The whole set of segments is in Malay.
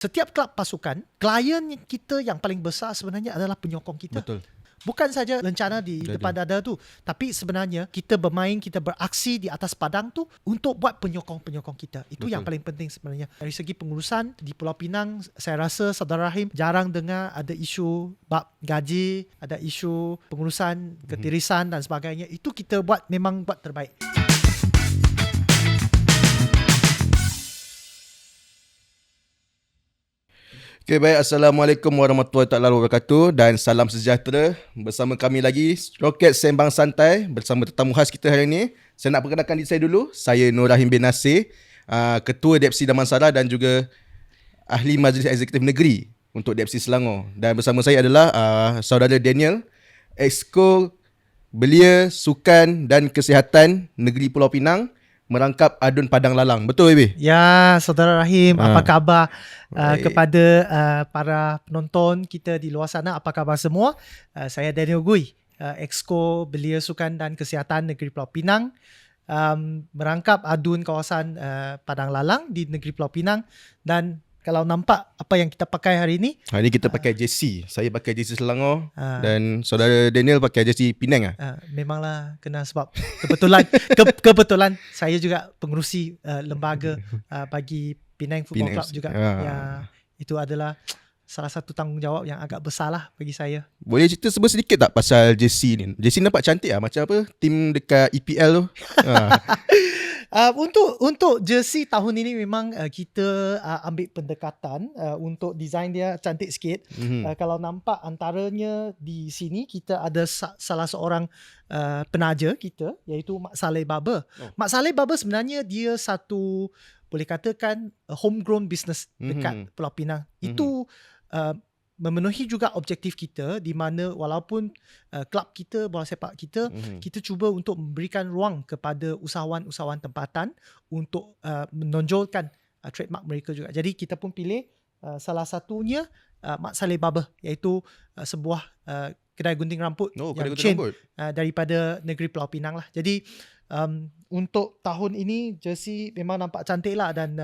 Setiap kelab pasukan, klien kita yang paling besar sebenarnya adalah penyokong kita. Betul. Bukan saja lencana di depan dada tu, tapi sebenarnya kita bermain, kita beraksi di atas padang tu untuk buat penyokong-penyokong kita. Itu Betul. yang paling penting sebenarnya. Dari segi pengurusan di Pulau Pinang, saya rasa Saudara Rahim jarang dengar ada isu bab gaji, ada isu pengurusan ketirisan dan sebagainya. Itu kita buat memang buat terbaik. Okay, baik. Assalamualaikum warahmatullahi wabarakatuh dan salam sejahtera. Bersama kami lagi Roket Sembang Santai bersama tetamu khas kita hari ini. Saya nak perkenalkan diri saya dulu. Saya Nur Rahim bin Nasir, Ketua Depsi Damansara dan juga Ahli Majlis Eksekutif Negeri untuk Depsi Selangor. Dan bersama saya adalah Saudara Daniel, Exco Belia Sukan dan Kesihatan Negeri Pulau Pinang, merangkap Adun Padang Lalang. Betul, Baby? Ya, Saudara Rahim, apa khabar Baik. kepada para penonton kita di luar sana? Apa khabar semua? Saya Daniel Gui, Exco Belia Sukan dan Kesihatan Negeri Pulau Pinang, merangkap adun kawasan Padang Lalang di Negeri Pulau Pinang. Dan kalau nampak apa yang kita pakai hari ini, Hari ni kita pakai JC. Saya pakai JC Selangor dan saudara Daniel pakai JC Penang. memanglah kena sebab kebetulan kebetulan saya juga pengerusi lembaga bagi Penang Football Penang Club juga. FC. Ya, itu adalah salah satu tanggungjawab yang agak besar lah bagi saya. Boleh cerita sedikit tak pasal JC ni? JC nampak cantik lah, macam apa tim dekat EPL tu. Untuk jersey tahun ini memang kita ambil pendekatan untuk design dia cantik sikit. Kalau nampak antaranya di sini kita ada salah seorang penaja kita, iaitu Mak Saleh Barber. Mak Saleh Barber sebenarnya dia satu, boleh katakan, homegrown business dekat Pulau Pinang. Itu memenuhi juga objektif kita, di mana walaupun klub kita, bola sepak kita, kita cuba untuk memberikan ruang kepada usahawan-usahawan tempatan untuk menonjolkan trademark mereka juga. Jadi kita pun pilih salah satunya Mak Saleh Barber, iaitu sebuah kedai gunting rambut yang chain daripada negeri Pulau Pinang lah. Jadi untuk tahun ini jersey memang nampak cantik lah. Dan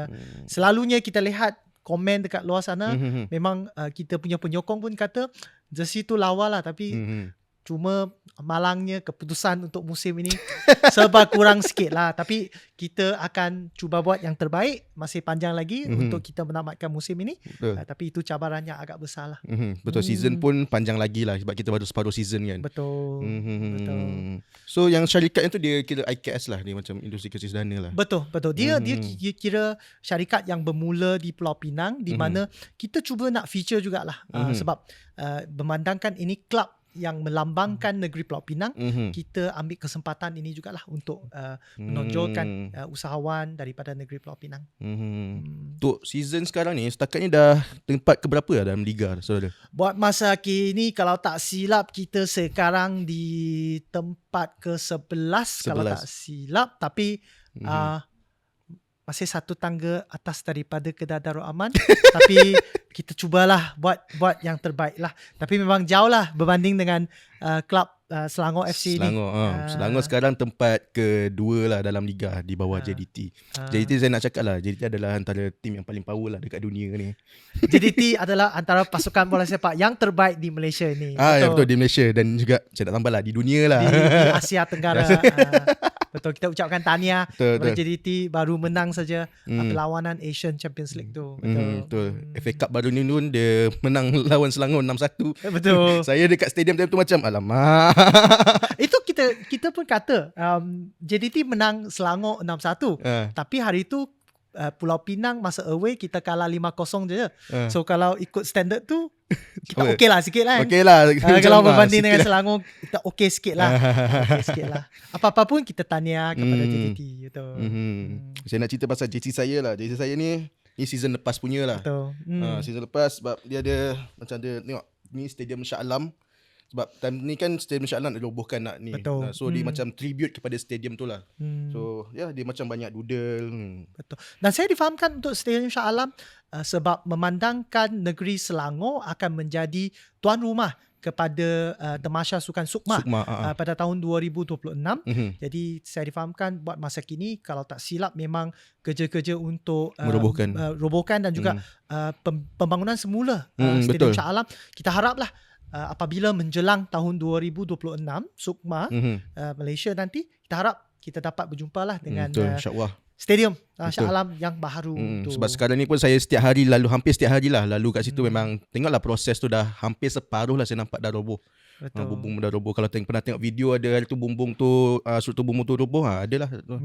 selalunya kita lihat komen dekat luar sana, memang kita punya penyokong pun kata jersey tu lawa lah, tapi cuma malangnya keputusan untuk musim ini serba kurang sikit lah. Tapi kita akan cuba buat yang terbaik. Masih panjang lagi untuk kita menamatkan musim ini. Tapi itu cabarannya agak besar lah. Betul, season pun panjang lagi lah sebab kita baru separuh season kan. Betul. Betul. So yang syarikat itu dia kira IKS lah, dia macam industri kerja sederhana lah. Betul. Dia kira syarikat yang bermula di Pulau Pinang, di mana kita cuba nak feature jugalah. Sebab memandangkan ini klub yang melambangkan negeri Pulau Pinang, kita ambil kesempatan ini jugalah untuk menonjolkan usahawan daripada negeri Pulau Pinang. Untuk season sekarang ni, setakat ni dah tempat keberapa lah dalam liga, saudara? Buat masa kini, kalau tak silap, kita sekarang di tempat ke-11 kalau tak silap. Tapi masih satu tangga atas daripada Kedah Darul Aman. Tapi kita cubalah buat yang terbaik lah. Tapi memang jauh lah berbanding dengan klub Selangor FC ni. Selangor sekarang tempat kedua lah dalam liga di bawah JDT. JDT saya nak cakap lah, JDT adalah antara tim yang paling power lah dekat dunia ni. JDT adalah antara pasukan bola sepak yang terbaik di Malaysia ni. Betul, di Malaysia dan juga saya nak tambah lah di dunia lah. Di Asia Tenggara. Betul, kita ucapkan tahniah kepada JDT, baru menang saja perlawanan Asian Champions League tu. Betul. FA Cup baru ni pun dia menang lawan Selangor 6-1. Betul. Saya dekat stadium tu macam alamak. Itu kita pun kata JDT menang Selangor 6-1. Tapi hari tu Pulau Pinang masa away kita kalah 5-0 je. So kalau ikut standard tu kita okey lah sikit lah. Okey lah. Kalau berbanding dengan Selangor, kita okey sikit lah. Apa-apa pun kita tahniah kepada JDT gitu. Saya nak cerita pasal JC saya lah. JC saya ni season lepas punya lah. Betul. Season lepas sebab dia ada macam dia tengok ni Stadium Shah Alam. Sebab time ni kan Stadium Shah Alam nak dirobohkan nak ni. Betul. So dia macam tribute kepada stadium tu lah. So dia macam banyak doodle. Betul. Dan saya difahamkan untuk Stadium Shah Alam sebab memandangkan negeri Selangor akan menjadi tuan rumah kepada Tamasya Sukan Sukma, pada tahun 2026. Jadi saya difahamkan buat masa kini kalau tak silap memang kerja-kerja untuk robohkan dan juga pembangunan semula Stadium Shah Alam. Kita haraplah apabila menjelang tahun 2026 Sukma Malaysia nanti, kita harap kita dapat berjumpa lah dengan insyaAllah Stadium Shah Alam yang baru tu. Sebab sekarang ni pun saya hampir setiap hari lah lalu kat situ. Memang tengoklah proses tu dah hampir separuh lah saya nampak dah roboh. Bumbung dah roboh. Kalau pernah tengok video ada hari tu bumbung tu struktur bumbung tu roboh, adalah tu.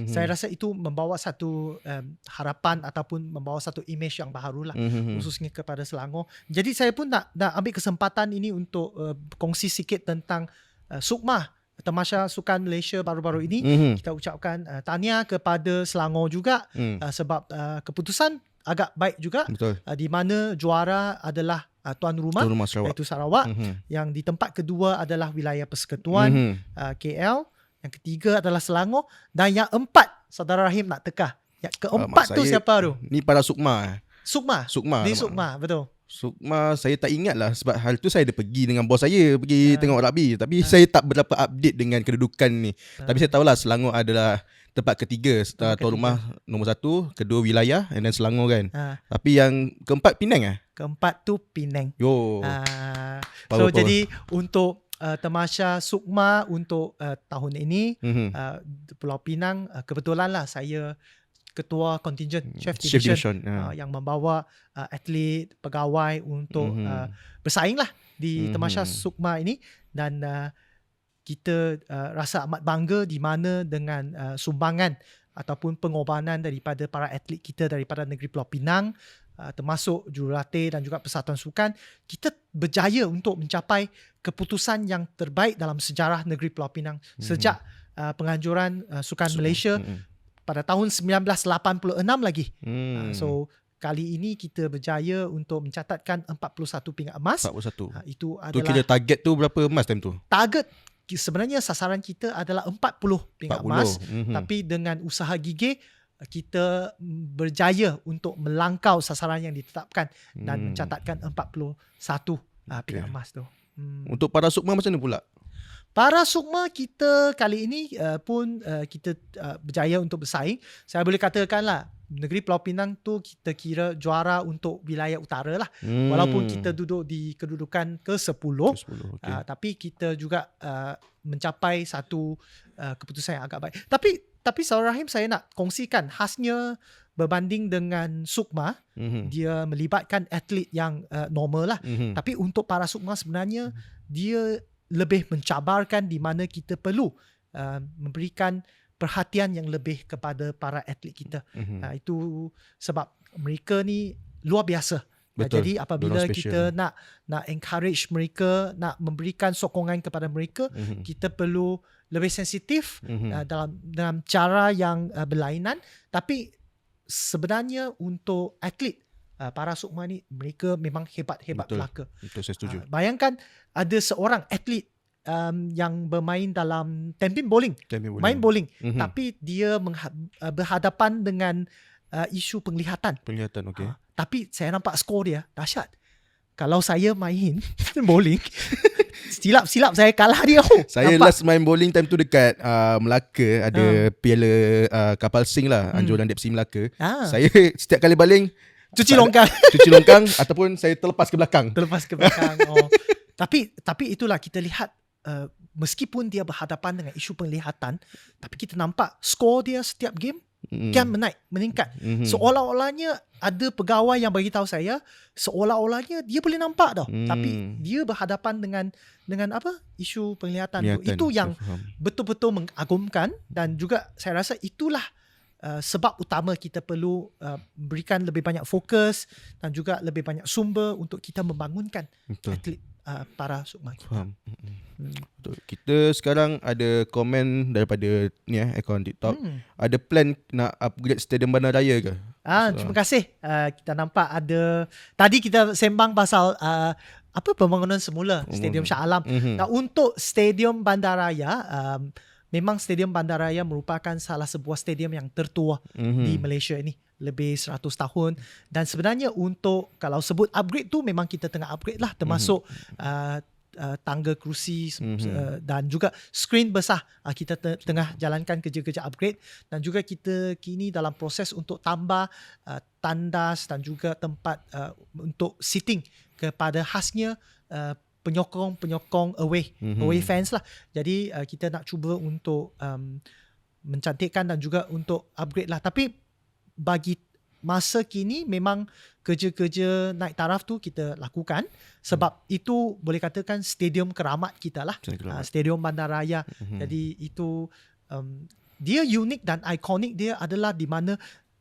Saya rasa itu membawa satu harapan ataupun membawa satu image yang baru lah, khususnya kepada Selangor. Jadi saya pun nak ambil kesempatan ini untuk kongsi sikit tentang Sukma, Tamasya Sukan Malaysia baru-baru ini. Kita ucapkan tahniah kepada Selangor juga sebab keputusan agak baik juga. Di mana juara adalah tuan rumah Sarawak. Iaitu Sarawak. Yang di tempat kedua adalah wilayah Persekutuan KL. Yang ketiga adalah Selangor. Dan yang empat, Saudara Rahim nak teka. Yang keempat tu siapa tu? Ni para Sukma. Sukma. Ni Sukma, betul. Sukma saya tak ingat lah. Sebab hal tu saya ada pergi dengan bos saya, pergi tengok rugby. Tapi saya tak berapa update dengan kedudukan ni. Tapi saya tahulah Selangor adalah tempat ketiga, tuan rumah nombor 1, kedua wilayah, and then Selangor kan. Tapi yang keempat Penang Keempat tu Penang. Power. Jadi untuk Tamasya Sukma untuk tahun ini Pulau Pinang, kebetulan lah saya ketua contingent Chef Division yang membawa atlet, pegawai untuk bersaing lah di Tamasya Sukma ini. Dan kita rasa amat bangga di mana dengan sumbangan ataupun pengorbanan daripada para atlet kita daripada negeri Pulau Pinang, termasuk jurulatih dan juga Persatuan Sukan, kita berjaya untuk mencapai keputusan yang terbaik dalam sejarah negeri Pulau Pinang sejak penganjuran Sukan Malaysia pada tahun 1986 lagi. So kali ini kita berjaya untuk mencatatkan 41 pingat emas. 41. Itu adalah tu kira target tu berapa emas time tu? Target sebenarnya sasaran kita adalah 40 pingat emas. Tapi dengan usaha gigih kita berjaya untuk melangkau sasaran yang ditetapkan dan mencatatkan 41 pingat emas tu. Untuk para Sukma macam mana pula? Para Sukma kita kali ini pun kita berjaya untuk bersaing. Saya boleh katakanlah negeri Pulau Pinang tu kita kira juara untuk wilayah utara lah. Walaupun kita duduk di kedudukan ke-10, tapi kita juga mencapai satu keputusan yang agak baik. Tapi Saudara Rahim, saya nak kongsikan khasnya berbanding dengan Sukma, dia melibatkan atlet yang normal lah. Tapi untuk para Sukma sebenarnya dia lebih mencabarkan di mana kita perlu memberikan perhatian yang lebih kepada para atlet kita. Itu sebab mereka ni luar biasa. Jadi apabila kita nak encourage mereka, nak memberikan sokongan kepada mereka, kita perlu lebih sensitif dalam cara yang berlainan. Tapi sebenarnya untuk atlet, para Sukma ni mereka memang hebat-hebat belaka. Betul, saya setuju. Bayangkan ada seorang atlet yang bermain dalam tampin bowling. Main bowling. Tapi dia berhadapan dengan isu penglihatan. Okey. Tapi saya nampak skor dia dahsyat. Kalau saya main bowling, silap-silap saya kalah dia. Saya last main bowling time tu dekat Melaka, ada piala kapal sing lah, anjuran Depsi Melaka. Saya setiap kali baling cuci longkang ataupun saya terlepas ke belakang. Tapi itulah kita lihat, meskipun dia berhadapan dengan isu penglihatan, tapi kita nampak skor dia setiap game kan meningkat. Seolah-olahnya ada pegawai yang bagi tahu saya, seolah-olahnya dia boleh nampak tau, tapi dia berhadapan dengan apa, isu penglihatan. Itu yang betul-betul mengagumkan. Dan juga saya rasa itulah sebab utama kita perlu berikan lebih banyak fokus dan juga lebih banyak sumber untuk kita membangunkan atlet para Sukma kita. Kita sekarang ada komen daripada ni akaun TikTok. Ada plan nak upgrade Stadium Bandaraya ke? Terima kasih. Kita nampak ada, tadi kita sembang pasal apa pembangunan semula Stadium Shah Alam. Nah, untuk Stadium Bandaraya, memang Stadium Bandaraya merupakan salah sebuah stadium yang tertua di Malaysia ini, lebih 100 tahun. Dan sebenarnya untuk kalau sebut upgrade tu, memang kita tengah upgrade lah, termasuk tangga kerusi dan juga skrin besar. Kita tengah jalankan kerja-kerja upgrade, dan juga kita kini dalam proses untuk tambah tandas dan juga tempat untuk seating kepada khasnya penyokong away fans lah. Jadi kita nak cuba untuk mencantikkan dan juga untuk upgrade lah. Tapi bagi masa kini memang kerja-kerja naik taraf tu kita lakukan, sebab itu boleh katakan stadium keramat kita lah, Stadium Bandaraya. Jadi itu dia unik dan ikonik. Dia adalah di mana,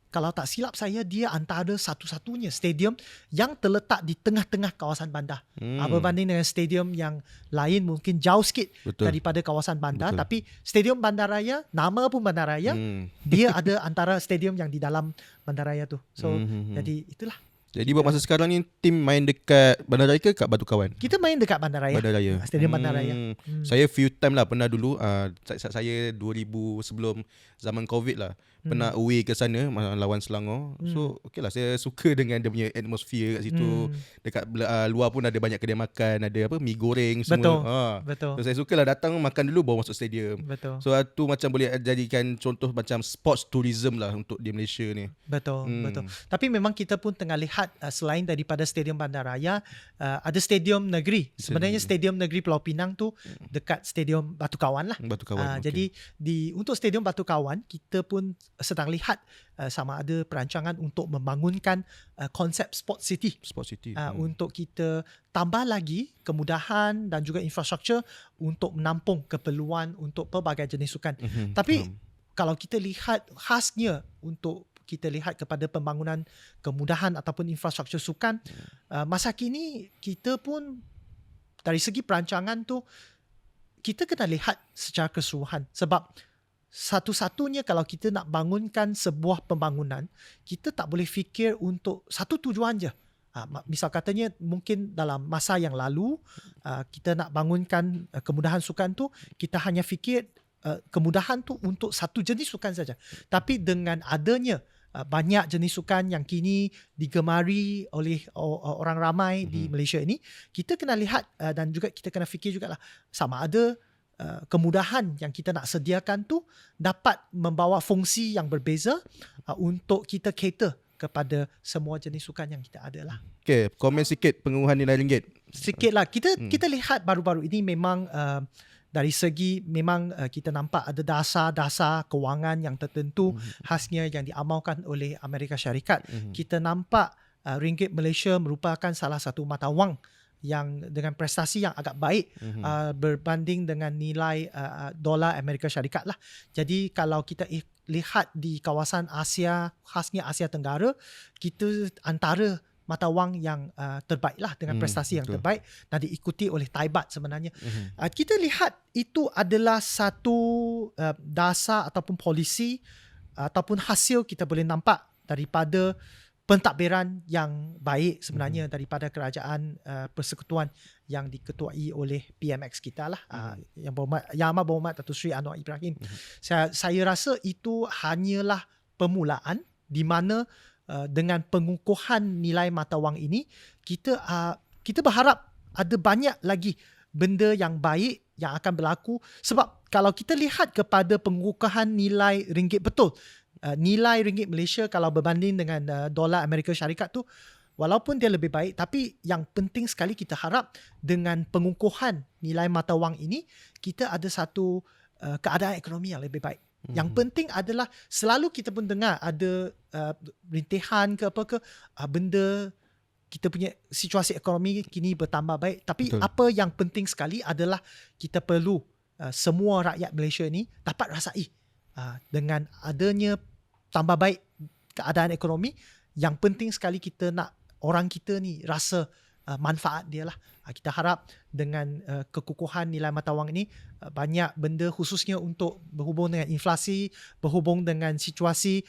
kalau tak silap saya, dia antara satu-satunya stadium yang terletak di tengah-tengah kawasan bandar. Berbanding dengan stadium yang lain mungkin jauh sikit daripada kawasan bandar. Tapi Stadium Bandaraya, nama pun Bandaraya, dia ada antara stadium yang di dalam Bandaraya tu. So jadi itulah. Jadi buat masa sekarang ni, tim main dekat Bandaraya ke kat Batu Kawan? Kita main dekat Bandaraya. Stadium Bandaraya. Saya few time lah pernah dulu, saya 2000 sebelum zaman COVID lah, pernah away ke sana lawan Selangor. So okay lah, saya suka dengan dia punya atmosphere kat situ. Dekat luar pun ada banyak kedai makan, ada apa, mi goreng semua. Betul. So saya suka lah datang makan dulu baru masuk stadium. Betul. So tu macam boleh jadikan contoh macam sports tourism lah untuk di Malaysia ni. Betul. Tapi memang kita pun tengah lihat, selain daripada Stadium Bandaraya, ada Stadium Negeri. Sebenarnya Stadium Negeri Pulau Pinang tu dekat Stadium Batu Kawan lah. Batu Kawan. Jadi untuk Stadium Batu Kawan, kita pun sedang lihat sama ada perancangan untuk membangunkan konsep Sport City. Untuk kita tambah lagi kemudahan dan juga infrastruktur untuk menampung keperluan untuk pelbagai jenis sukan. Tapi kalau kita lihat khasnya, untuk kita lihat kepada pembangunan kemudahan ataupun infrastruktur sukan, masa kini kita pun dari segi perancangan tu, kita kena lihat secara keseluruhan. Sebab satu-satunya kalau kita nak bangunkan sebuah pembangunan, kita tak boleh fikir untuk satu tujuan je. Misal katanya mungkin dalam masa yang lalu, kita nak bangunkan kemudahan sukan tu, kita hanya fikir kemudahan tu untuk satu jenis sukan saja. Tapi dengan adanya banyak jenis sukan yang kini digemari oleh orang ramai di Malaysia ini, kita kena lihat dan juga kita kena fikir jugalah sama ada kemudahan yang kita nak sediakan tu dapat membawa fungsi yang berbeza untuk kita cater kepada semua jenis sukan yang kita ada lah. Okay, komen sikit penguruhan nilai ringgit. Sikit lah. Kita lihat baru-baru ini memang dari segi memang kita nampak ada dasar-dasar kewangan yang tertentu khasnya yang diamalkan oleh Amerika Syarikat. Kita nampak ringgit Malaysia merupakan salah satu mata wang yang dengan prestasi yang agak baik berbanding dengan nilai dolar Amerika Syarikat lah. Jadi kalau kita lihat di kawasan Asia, khasnya Asia Tenggara, kita antara mata wang yang terbaik lah dengan prestasi yang terbaik, dan diikuti oleh Thai Baht sebenarnya. Kita lihat itu adalah satu dasar ataupun polisi ataupun hasil kita boleh nampak daripada pentadbiran yang baik sebenarnya daripada kerajaan persekutuan yang diketuai oleh PMX kita lah, Yang Amat Berhormat Datuk Seri Anwar Ibrahim. Saya rasa itu hanyalah permulaan di mana dengan pengukuhan nilai mata wang ini, kita berharap ada banyak lagi benda yang baik yang akan berlaku. Sebab kalau kita lihat kepada pengukuhan nilai ringgit betul, nilai ringgit Malaysia kalau berbanding dengan dolar Amerika Syarikat tu, walaupun dia lebih baik, tapi yang penting sekali kita harap dengan pengukuhan nilai mata wang ini, kita ada satu keadaan ekonomi yang lebih baik. Yang penting adalah selalu kita pun dengar ada rintihan ke apa ke, benda kita punya situasi ekonomi kini bertambah baik. Tapi apa yang penting sekali adalah kita perlu semua rakyat Malaysia ni dapat rasai dengan adanya tambah baik keadaan ekonomi. Yang penting sekali kita nak orang kita ni rasa manfaat dia lah. Kita harap dengan kekukuhan nilai mata wang ini, banyak benda khususnya untuk berhubung dengan inflasi, berhubung dengan situasi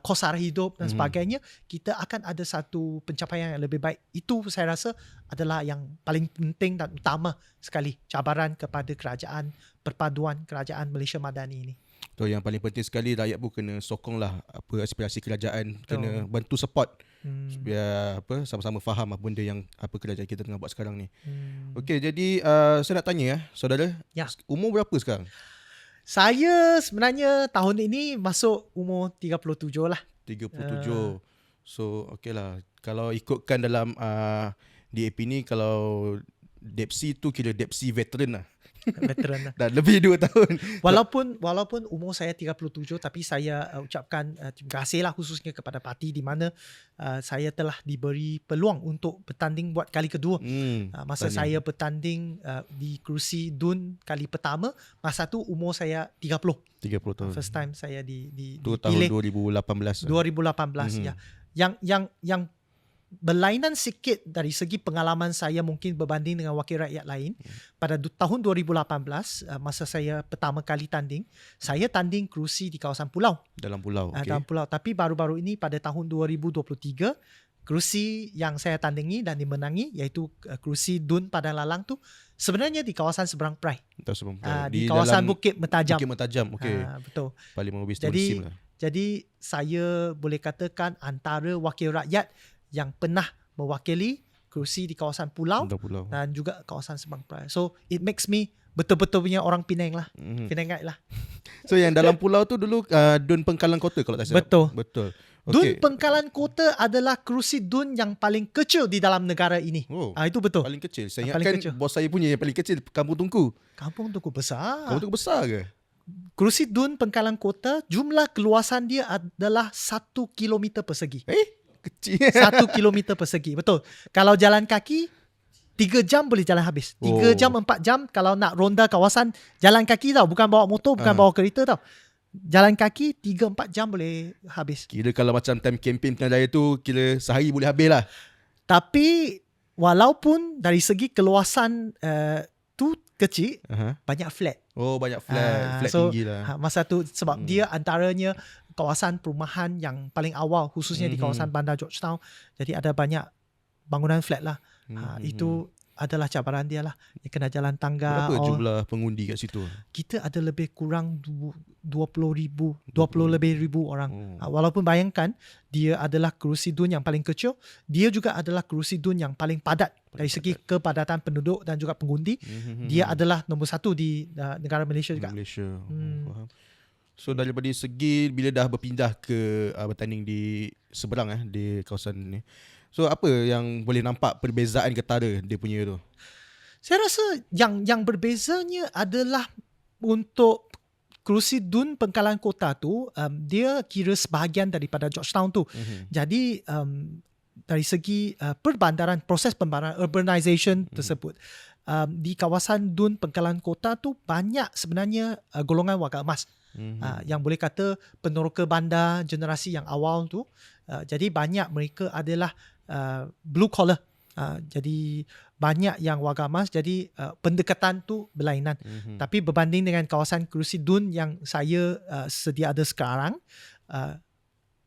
kos sara hidup dan sebagainya, kita akan ada satu pencapaian yang lebih baik. Itu saya rasa adalah yang paling penting dan utama sekali cabaran kepada kerajaan, perpaduan kerajaan Malaysia Madani ini. So yang paling penting sekali, rakyat pun kena sokonglah apa aspirasi kerajaan, kena bantu support supaya sama-sama faham apa benda yang kerajaan kita tengah buat sekarang ni. Okey, jadi saya nak tanya saudara, umur berapa sekarang? Saya sebenarnya tahun ini masuk umur 37 lah. 37. So okeylah, kalau ikutkan dalam DAP ni, kalau DAPC tu kira DAPC veteran lah. Veteran lah. Dah lebih 2 tahun. Walaupun umur saya 37, tapi saya ucapkan terima kasih lah khususnya kepada parti di mana saya telah diberi peluang untuk bertanding buat kali kedua. Masa saya bertanding di kerusi DUN kali pertama, masa tu umur saya 30 tahun. First time saya tu tahun 2018. 2018 ya. Yang berlainan sikit dari segi pengalaman saya mungkin berbanding dengan wakil rakyat lain. Pada tahun 2018, masa saya pertama kali tanding, saya tanding kerusi di kawasan pulau. Dalam pulau, okay. Dalam pulau. Tapi baru-baru ini pada tahun 2023, kerusi yang saya tandingi dan dimenangi iaitu kerusi DUN Padang Lalang tu sebenarnya di kawasan Seberang Perai. Di kawasan Bukit Mentajam. Bukit Mentajam, okey. Betul. Parlimen Obis Tourism lah. Jadi saya boleh katakan antara wakil rakyat yang pernah mewakili kerusi di kawasan pulau dan juga kawasan Seberang Perai. So it makes me betul-betul punya orang Penang lah. Penangite lah. So yang dalam pulau tu dulu DUN Pengkalan Kota kalau tak silap. Betul. Okay. DUN Pengkalan Kota adalah kerusi DUN yang paling kecil di dalam negara ini. Itu betul. Paling kecil. Saya ingatkan bos saya punya yang paling kecil Kampung Tungku. Kampung Tungku besar. Kampung Tungku besar ke? Kerusi DUN Pengkalan Kota, jumlah keluasan dia adalah 1 kilometer persegi. Kecil. 1 kilometer persegi. Betul. Kalau jalan kaki 3 jam boleh jalan habis. 3 jam 4 jam kalau nak ronda kawasan jalan kaki tau, bukan bawa motor, bukan bawa kereta tau. Jalan kaki 3-4 jam boleh habis. Kira kalau macam time campaign Pilihan Raya tu, kira sehari boleh habis lah. Tapi walaupun dari segi keluasan tu kecil, banyak flat. Banyak flat tinggi lah. Masa tu sebab dia antaranya kawasan perumahan yang paling awal, khususnya di kawasan Bandar Georgetown. Jadi ada banyak bangunan flat lah. Itu adalah cabaran dia lah. Dia kena jalan tangga. Berapa jumlah pengundi kat situ? Kita ada lebih kurang 20 lebih ribu orang. Walaupun bayangkan dia adalah kerusi DUN yang paling kecil, dia juga adalah kerusi DUN yang paling padat dari segi kepadatan penduduk dan juga pengundi. Dia adalah nombor 1 di negara Malaysia juga. Faham. So daripada segi bila dah berpindah ke bertanding di seberang di kawasan ni, so apa yang boleh nampak perbezaan ketara dia punya tu? Saya rasa yang berbezanya adalah untuk kerusi DUN Pengkalan Kota tu, dia kira sebahagian daripada Georgetown tu. Jadi dari segi perbandaran, proses pembandaran, urbanization tersebut, di kawasan DUN Pengkalan Kota tu banyak sebenarnya golongan warga emas. Yang boleh kata peneroka bandar generasi yang awal tu. Jadi banyak mereka adalah blue collar. Jadi banyak yang warga emas. Jadi pendekatan tu berlainan. Tapi berbanding dengan kawasan kerusi DUN yang saya sedia ada sekarang,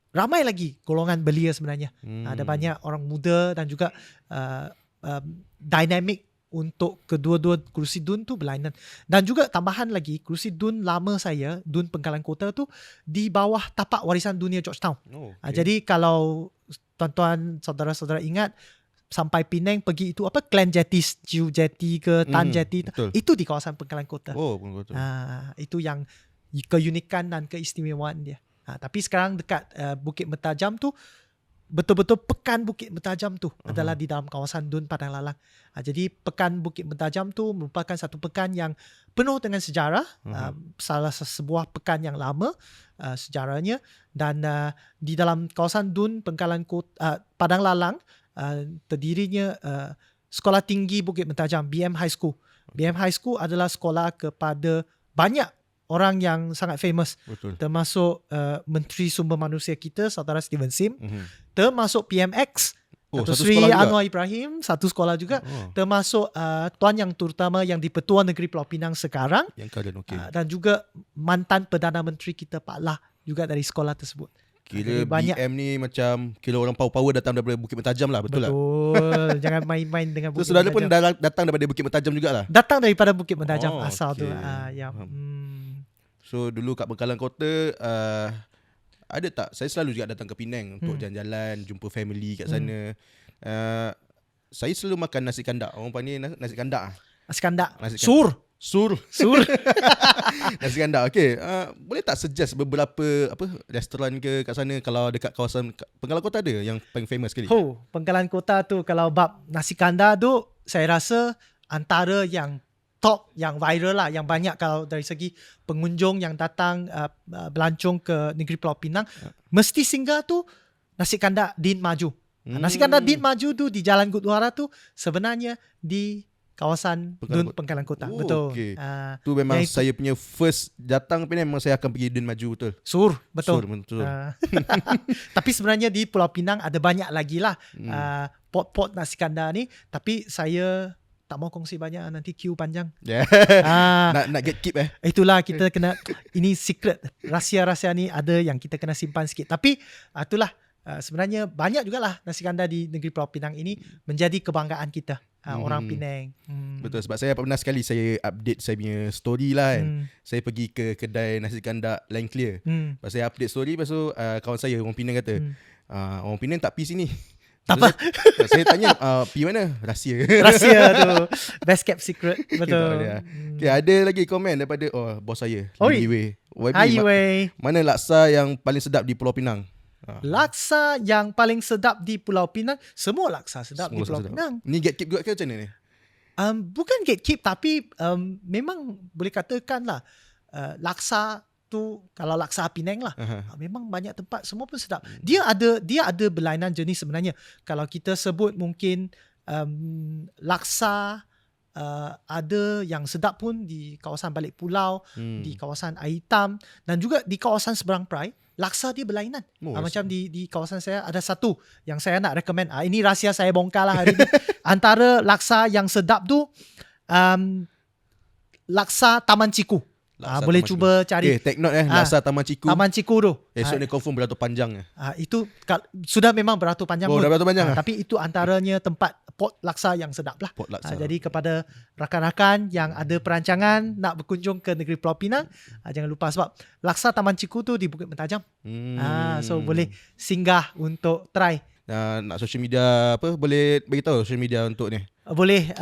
ramai lagi golongan belia sebenarnya. Ada banyak orang muda dan juga dinamik untuk kedua-dua kerusi DUN tu berlainan. Dan juga tambahan lagi, kerusi DUN lama saya, DUN Pengkalan Kota tu di bawah tapak warisan dunia Georgetown. Jadi kalau tuan-tuan saudara-saudara ingat, sampai Penang pergi itu Klan Jetty, Jiu Jetty ke Tan Jetty, itu di kawasan Pengkalan Kota. Itu yang keunikan dan keistimewaan dia. Tapi sekarang dekat Bukit Mentajam tu, betul-betul Pekan Bukit Mentajam tu adalah di dalam kawasan DUN Padang Lalang. Jadi Pekan Bukit Mentajam tu merupakan satu pekan yang penuh dengan sejarah. Salah sebuah pekan yang lama sejarahnya. Dan di dalam kawasan DUN Pengkalan Kota, Padang Lalang, terdirinya Sekolah Tinggi Bukit Mentajam, BM High School. BM High School adalah sekolah kepada banyak orang yang sangat famous. Termasuk Menteri Sumber Manusia kita, Saudara Steven Sim. Termasuk PMX, Dato' Sri Anwar Ibrahim, satu sekolah juga. Termasuk Tuan Yang Terutama yang di-Pertua Negeri Pulau Pinang sekarang. Yang keadaan dan juga mantan Perdana Menteri kita Pak Lah juga dari sekolah tersebut. Kira Jadi banyak. BM ni macam kira orang power datang daripada Bukit Mentajam lah, betul tak? Betul. Jangan main-main dengan So Bukit saudara pun Mentajam. datang daripada Bukit Mentajam jugalah. Datang daripada Bukit Mentajam Oh, asal tu. okey. Ya. Faham. So dulu kat Bengkalan Kota ada tak? Saya selalu juga datang ke Penang untuk jalan-jalan, jumpa family kat sana. Saya selalu makan nasi kandak. Orang panggil nasi kandak. Nasi kandak. Nasi kandak. Sur. Sur. Nasi kandak. Okey, boleh tak suggest beberapa restoran ke kat sana kalau dekat kawasan Bengkalan Kota ada yang paling famous sekali? Bengkalan Kota tu kalau bab nasi kandak tu saya rasa antara yang top, yang viral lah, yang banyak kalau dari segi pengunjung yang datang belancong ke negeri Pulau Pinang mesti singgah tu nasi kandak Din Maju. Nasi kandak Din Maju tu di Jalan Gudwara tu sebenarnya di kawasan Pengkalan Kota. Betul. Okay. Tu memang saya punya first datang Penang, memang saya akan pergi Din Maju betul. Sur, betul. Sur, betul. Tapi sebenarnya di Pulau Pinang ada banyak lagi lah pot-pot nasi kandak ni. Tapi saya tak mau kongsi banyak, nanti queue panjang. Nak get keep Itulah kita kena, ini secret, rahsia-rahsia ni ada yang kita kena simpan sikit. Tapi itulah sebenarnya banyak jugalah nasi kandak di negeri Pulau Pinang ini menjadi kebanggaan kita orang Penang. Betul, sebab saya pernah sekali saya update saya punya story lah kan. Saya pergi ke kedai nasi kandak Line Clear. Lepas saya update story, lepas tu kawan saya orang Penang kata orang Penang tak pergi sini. Tak apa. Saya tanya pergi mana? Rahsia. Rahsia tu. Best kept secret. Betul. Okay, ada lagi komen daripada bos saya. Highway. Highway. Mana laksa yang paling sedap di Pulau Pinang? Laksa yang paling sedap di Pulau Pinang, semua laksa sedap di Pulau Pinang. Ni gatekeep juga ke macam mana ni? Bukan gatekeep, tapi memang boleh katakan lah laksa tu, kalau laksa Penang lah, memang banyak tempat semua pun sedap. Dia ada berlainan jenis sebenarnya. Kalau kita sebut mungkin laksa ada yang sedap pun di kawasan Balik Pulau, di kawasan Air Hitam dan juga di kawasan Seberang Perai. Laksa dia berlainan. Macam di kawasan saya ada satu yang saya nak recommend. Ini rahsia saya bongkar lah hari ni. Antara laksa yang sedap tu laksa Taman Ciku. Boleh Taman cuba Ciku. cari. Okay, take note laksa Taman Ciku. Taman Ciku tu. Esok ni confirm beratur panjang. Itu sudah memang beratur panjang pun. Dah beratur panjang. Tapi itu antaranya tempat pot laksa yang sedap lah. Pot laksa. Jadi kepada rakan-rakan yang ada perancangan nak berkunjung ke negeri Pulau Pinang, jangan lupa sebab laksa Taman Ciku tu di Bukit Mentajam. So boleh singgah untuk try. Nak social media boleh beritahu social media untuk ni? Boleh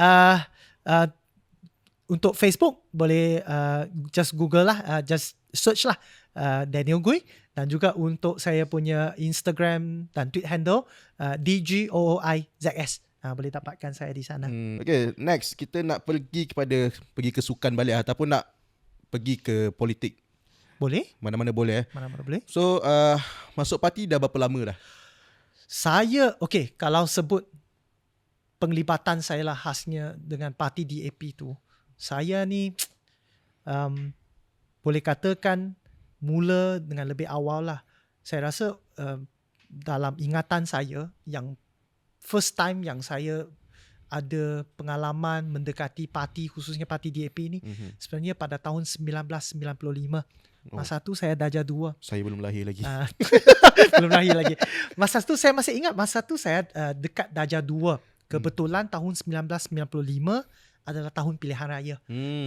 untuk Facebook boleh just Google lah, just search lah Daniel Gui, dan juga untuk saya punya Instagram dan tweet handle DGOOIZS. Boleh dapatkan saya di sana. Okay, next kita nak pergi ke sukan balik ataupun nak pergi ke politik. Boleh? Mana-mana boleh. Mana-mana boleh. So masuk parti dah berapa lama dah? Saya kalau sebut penglibatan saya lah khasnya dengan parti DAP tu, saya ni boleh katakan mula dengan lebih awal lah. Saya rasa dalam ingatan saya, yang first time yang saya ada pengalaman mendekati parti, khususnya parti DAP ni, sebenarnya pada tahun 1995. Masa tu saya darjah 2. Saya belum lahir lagi. Belum lahir lagi. Masa tu saya masih ingat, masa tu saya dekat darjah 2. Kebetulan tahun 1995 adalah tahun pilihan raya.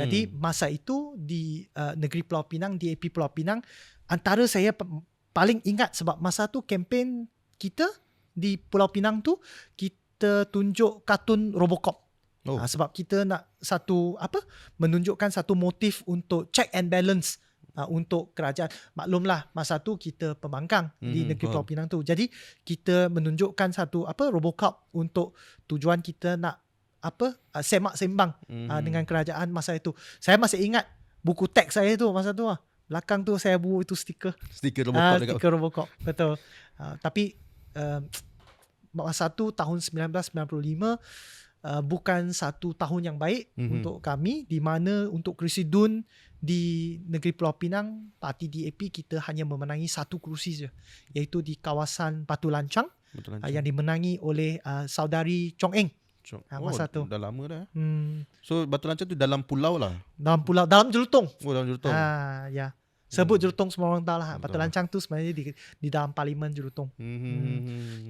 Jadi masa itu di negeri Pulau Pinang, DAP Pulau Pinang, antara saya paling ingat sebab masa tu kempen kita di Pulau Pinang tu, kita tunjuk kartun Robocop. Sebab kita nak menunjukkan satu motif untuk check and balance untuk kerajaan. Maklumlah masa tu kita pembangkang di negeri Pulau Pinang tu. Jadi kita menunjukkan satu Robocop untuk tujuan kita nak semak sembang dengan kerajaan masa itu. Saya masih ingat buku teks saya tu masa tu. Belakang tu saya buat itu stiker Robocop. Stiker Robocop. Betul. Tapi masa tu tahun 1995 bukan satu tahun yang baik untuk kami, di mana untuk kerusi DUN di negeri Pulau Pinang, parti DAP kita hanya memenangi satu kerusi je, iaitu di kawasan Batu Lancang, yang dimenangi oleh saudari Chong Eng. Masa tu dah lama dah. So Batu Lancang tu dalam pulau lah. Dalam pulau, dalam Jelutong. Dalam Jelutong. Ya. Sebut Jelutong semua orang tahu lah. Betul. Batu Lancang tu sebenarnya di dalam Parlimen Jelutong.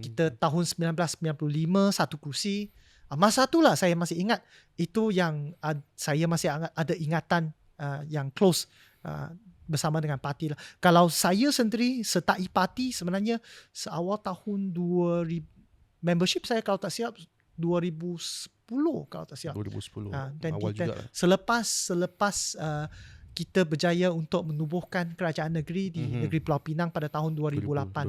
Kita tahun 1995 satu kursi. Masa tu lah saya masih ingat. Itu yang saya masih ada ingatan yang close bersama dengan parti lah. Kalau saya sendiri sertai parti sebenarnya seawal tahun 2000, membership saya kalau tak silap 2010 kalau tak silap. 2010. Dan Awal juga. Selepas kita berjaya untuk menubuhkan kerajaan negeri di negeri Pulau Pinang pada tahun 2008.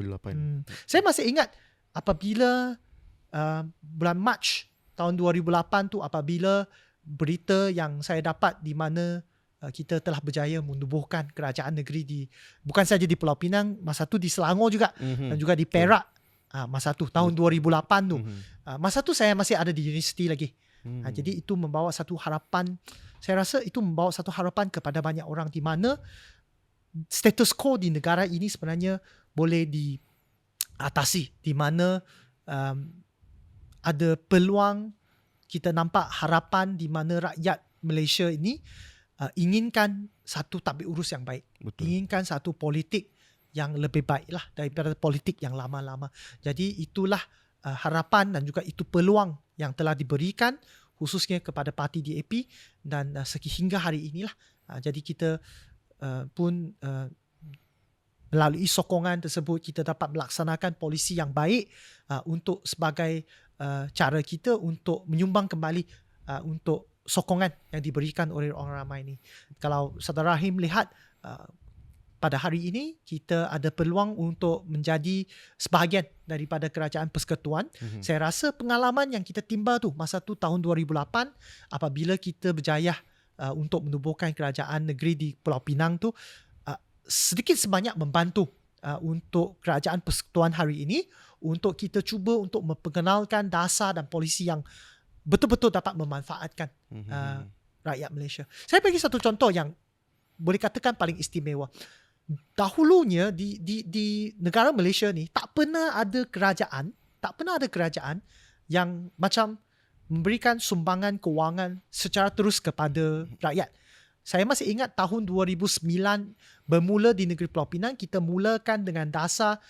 Saya masih ingat apabila bulan Mac tahun 2008 tu, apabila berita yang saya dapat di mana kita telah berjaya menubuhkan kerajaan negeri bukan saja di Pulau Pinang, masa tu di Selangor juga, dan juga di Perak. Masa tu tahun 2008 tu. Masa tu saya masih ada di universiti lagi. Jadi itu membawa satu harapan. Saya rasa itu membawa satu harapan kepada banyak orang di mana status quo di negara ini sebenarnya boleh diatasi, di mana ada peluang, kita nampak harapan di mana rakyat Malaysia ini inginkan satu tadbir urus yang baik. Betul. Inginkan satu politik yang lebih baik lah daripada politik yang lama-lama. Jadi itulah harapan dan juga itu peluang yang telah diberikan khususnya kepada parti DAP dan sehingga hari inilah. Jadi kita pun melalui sokongan tersebut kita dapat melaksanakan polisi yang baik untuk sebagai cara kita untuk menyumbang kembali untuk sokongan yang diberikan oleh orang ramai ini. Kalau Saudara Rahim lihat pada hari ini kita ada peluang untuk menjadi sebahagian daripada kerajaan persekutuan. Saya rasa pengalaman yang kita timba tu masa tu tahun 2008 apabila kita berjaya untuk menubuhkan kerajaan negeri di Pulau Pinang tu sedikit sebanyak membantu untuk kerajaan persekutuan hari ini untuk kita cuba untuk memperkenalkan dasar dan polisi yang betul-betul dapat memanfaatkan rakyat Malaysia. Saya bagi satu contoh yang boleh katakan paling istimewa. Dahulunya di negara Malaysia ni tak pernah ada kerajaan yang macam memberikan sumbangan kewangan secara terus kepada rakyat. Saya masih ingat tahun 2009 bermula di negeri Pulau Pinang, kita mulakan dengan dasar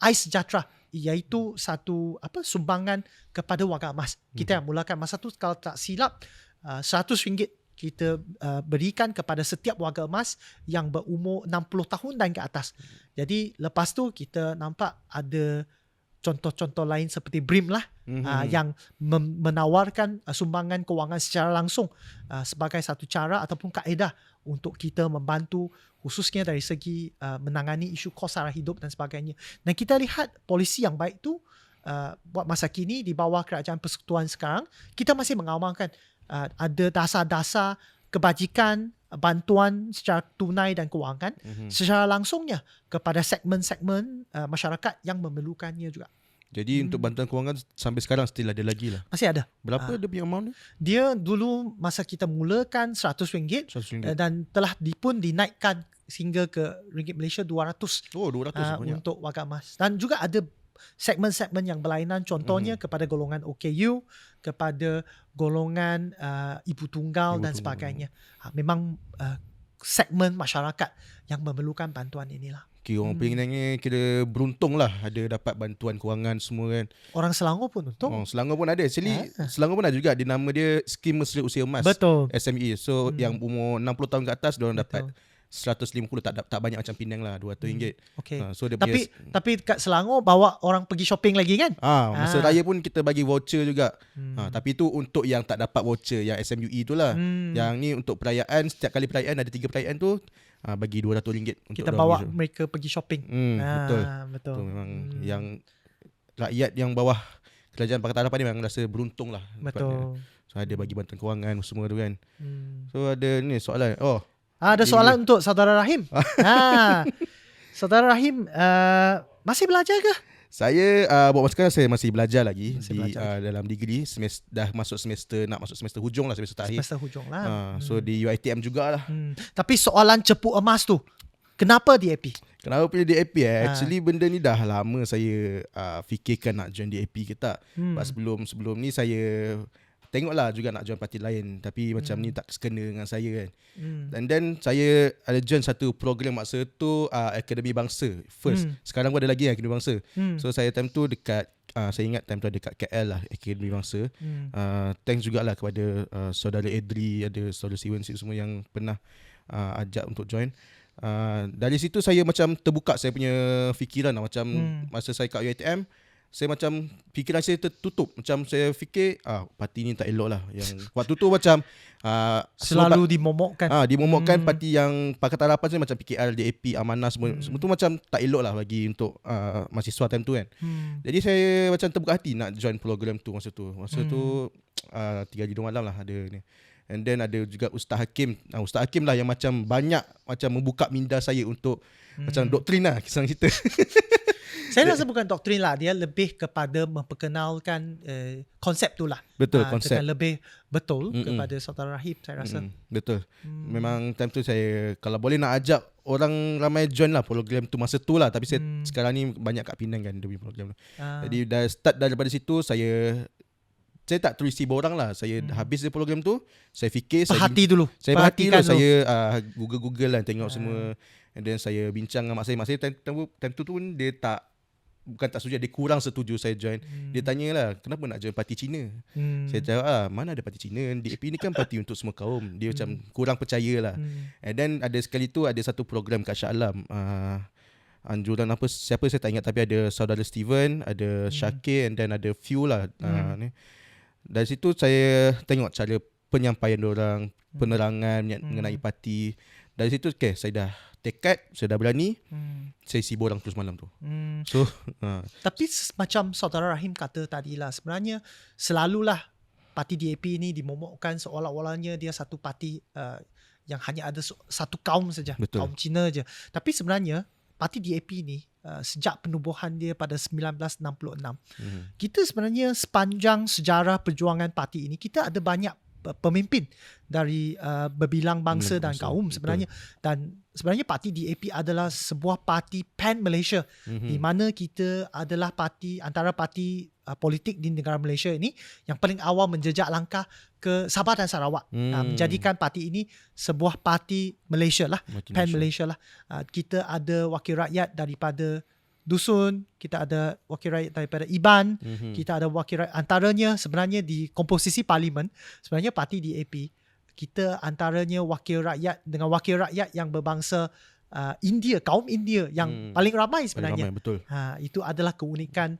Ais Sejahtera, iaitu satu sumbangan kepada warga emas. Kita yang mulakan masa tu kalau tak silap RM100 kita berikan kepada setiap warga emas yang berumur 60 tahun dan ke atas. Jadi lepas tu kita nampak ada contoh-contoh lain seperti BRIM lah yang menawarkan sumbangan kewangan secara langsung sebagai satu cara ataupun kaedah untuk kita membantu khususnya dari segi menangani isu kos sara hidup dan sebagainya. Dan kita lihat polisi yang baik tu buat masa kini di bawah kerajaan persekutuan sekarang, kita masih mengamalkan ada dasar-dasar kebajikan, bantuan secara tunai dan kewangan secara langsungnya kepada segmen-segmen masyarakat yang memerlukannya juga. Jadi untuk bantuan kewangan sampai sekarang still ada lagi lah. Masih ada. Berapa dia punya amount dia? Dia dulu masa kita mulakan RM100 dan telah pun dinaikkan sehingga ke ringgit Malaysia 200. Oh, 200 untuk warga emas. Dan juga ada segmen-segmen yang berlainan, contohnya kepada golongan OKU, kepada golongan ibu tunggal dan sebagainya. Memang segmen masyarakat yang memerlukan bantuan inilah. Okay, orang Penang kira beruntung lah ada dapat bantuan kewangan semua kan. Orang Selangor pun untung. Selangor pun ada. Actually Selangor pun ada juga. Dia nama dia Skim Mesra Usia Emas. Betul. SME. So yang umur 60 tahun ke atas diorang dapat 150, tak banyak macam Penang lah, RM200. Okay. So dia tapi kat Selangor bawa orang pergi shopping lagi kan? Masa raya pun kita bagi voucher juga. Tapi tu untuk yang tak dapat voucher, yang SMUE tu lah. Yang ni untuk perayaan, setiap kali perayaan ada 3 perayaan tu bagi RM200 untuk kita bawa mereka pergi shopping. Betul. Memang yang rakyat yang bawah kerajaan Pakatan Harapan ni memang rasa beruntung lah. Betul. So ada bagi bantuan kewangan semua tu kan. So ada ni soalan. Ada soalan untuk Saudara Rahim. Saudara Rahim masih belajar ke? Saya buat masa sekarang saya masih belajar lagi dalam degree, dah masuk semester, nak masuk semester hujung lah, semester akhir. Semester hujung lah. So di UiTM jugalah. Tapi soalan cepu emas tu, kenapa DAP? Kenapa pilih DAP? Actually benda ni dah lama saya fikirkan nak join DAP ke tak. Sebelum ni saya tengoklah juga nak join parti lain, tapi macam ni tak sekena dengan saya kan. And then saya ada join satu program masa tu, Akademi Bangsa first. Sekarang pun ada lagi Akademi Bangsa. So saya time tu dekat saya ingat time tu ada dekat KL lah Akademi Bangsa. Thanks jugalah kepada saudara Edri, ada saudara Siwan semua yang pernah ajak untuk join. Dari situ saya macam terbuka saya punya fikiran lah. Macam masa saya kat UiTM, saya macam fikiran saya tertutup. Macam saya fikir parti ni tak elok lah. Yang waktu tu macam selalu dimomokkan. Dimomokkan parti yang Pakatan Harapan saya macam PKR, DAP, Amanah semua tu macam tak elok lah bagi untuk mahasiswa time tu kan. Jadi saya macam terbuka hati nak join program tu masa tu. Masa tu 3 hari 2 malam lah ada ni. And then ada juga Ustaz Hakim. Ustaz Hakim lah yang macam banyak macam membuka minda saya untuk macam doktrin lah kisah cerita. Saya rasa bukan doktrin lah, dia lebih kepada memperkenalkan konsep tu lah. Betul, konsep. Dengan lebih betul kepada Saudara Rahim, saya rasa. Betul. Memang time tu saya kalau boleh nak ajak orang ramai join lah program tu masa tu lah. Tapi saya sekarang ni banyak kat Penang kan dia punya program tu. Jadi dah start daripada situ saya tak terus tiba orang lah. Saya habis dia program tu, saya fikir, perhati dulu. Saya perhati dulu. Saya Google lah tengok semua. And then saya bincang dengan mak saya. Mak saya time tu pun dia bukan tak setuju, dia kurang setuju saya join. Dia tanyalah, kenapa nak join parti Cina? Saya jawab, mana ada parti Cina? DAP ni kan parti untuk semua kaum. Dia macam kurang percaya lah. And then ada sekali tu ada satu program kat Shah Alam. Anjuran siapa saya tak ingat, tapi ada saudara Steven, ada Syakir, and then ada few lah. Ni. Dari situ saya tengok cara penyampaian diorang, penerangan mengenai parti. Dari situ saya dah tekad, saya dah berani. Saya sibuk orang terus malam tu. So tapi macam Saudara Rahim kata tadi lah, sebenarnya selalulah parti DAP ni dimomokkan seolah-olahnya dia satu parti yang hanya ada satu kaum saja. Betul. Kaum Cina je. Tapi sebenarnya parti DAP ni sejak penubuhan dia pada 1966, kita sebenarnya sepanjang sejarah perjuangan parti ini, kita ada banyak pemimpin dari berbilang bangsa dan kaum sebenarnya. Dan sebenarnya parti DAP adalah sebuah parti pan Malaysia, di mana kita adalah antara parti politik di negara Malaysia ini yang paling awal menjejak langkah ke Sabah dan Sarawak, menjadikan parti ini sebuah parti Malaysia lah, pan Malaysia lah. Kita ada wakil rakyat daripada dusun, kita ada wakil rakyat daripada Iban, kita ada wakil rakyat, antaranya sebenarnya di komposisi parlimen, sebenarnya parti DAP, kita antaranya wakil rakyat dengan wakil rakyat yang berbangsa India, kaum India yang paling ramai sebenarnya. Paling ramai, betul. Itu adalah keunikan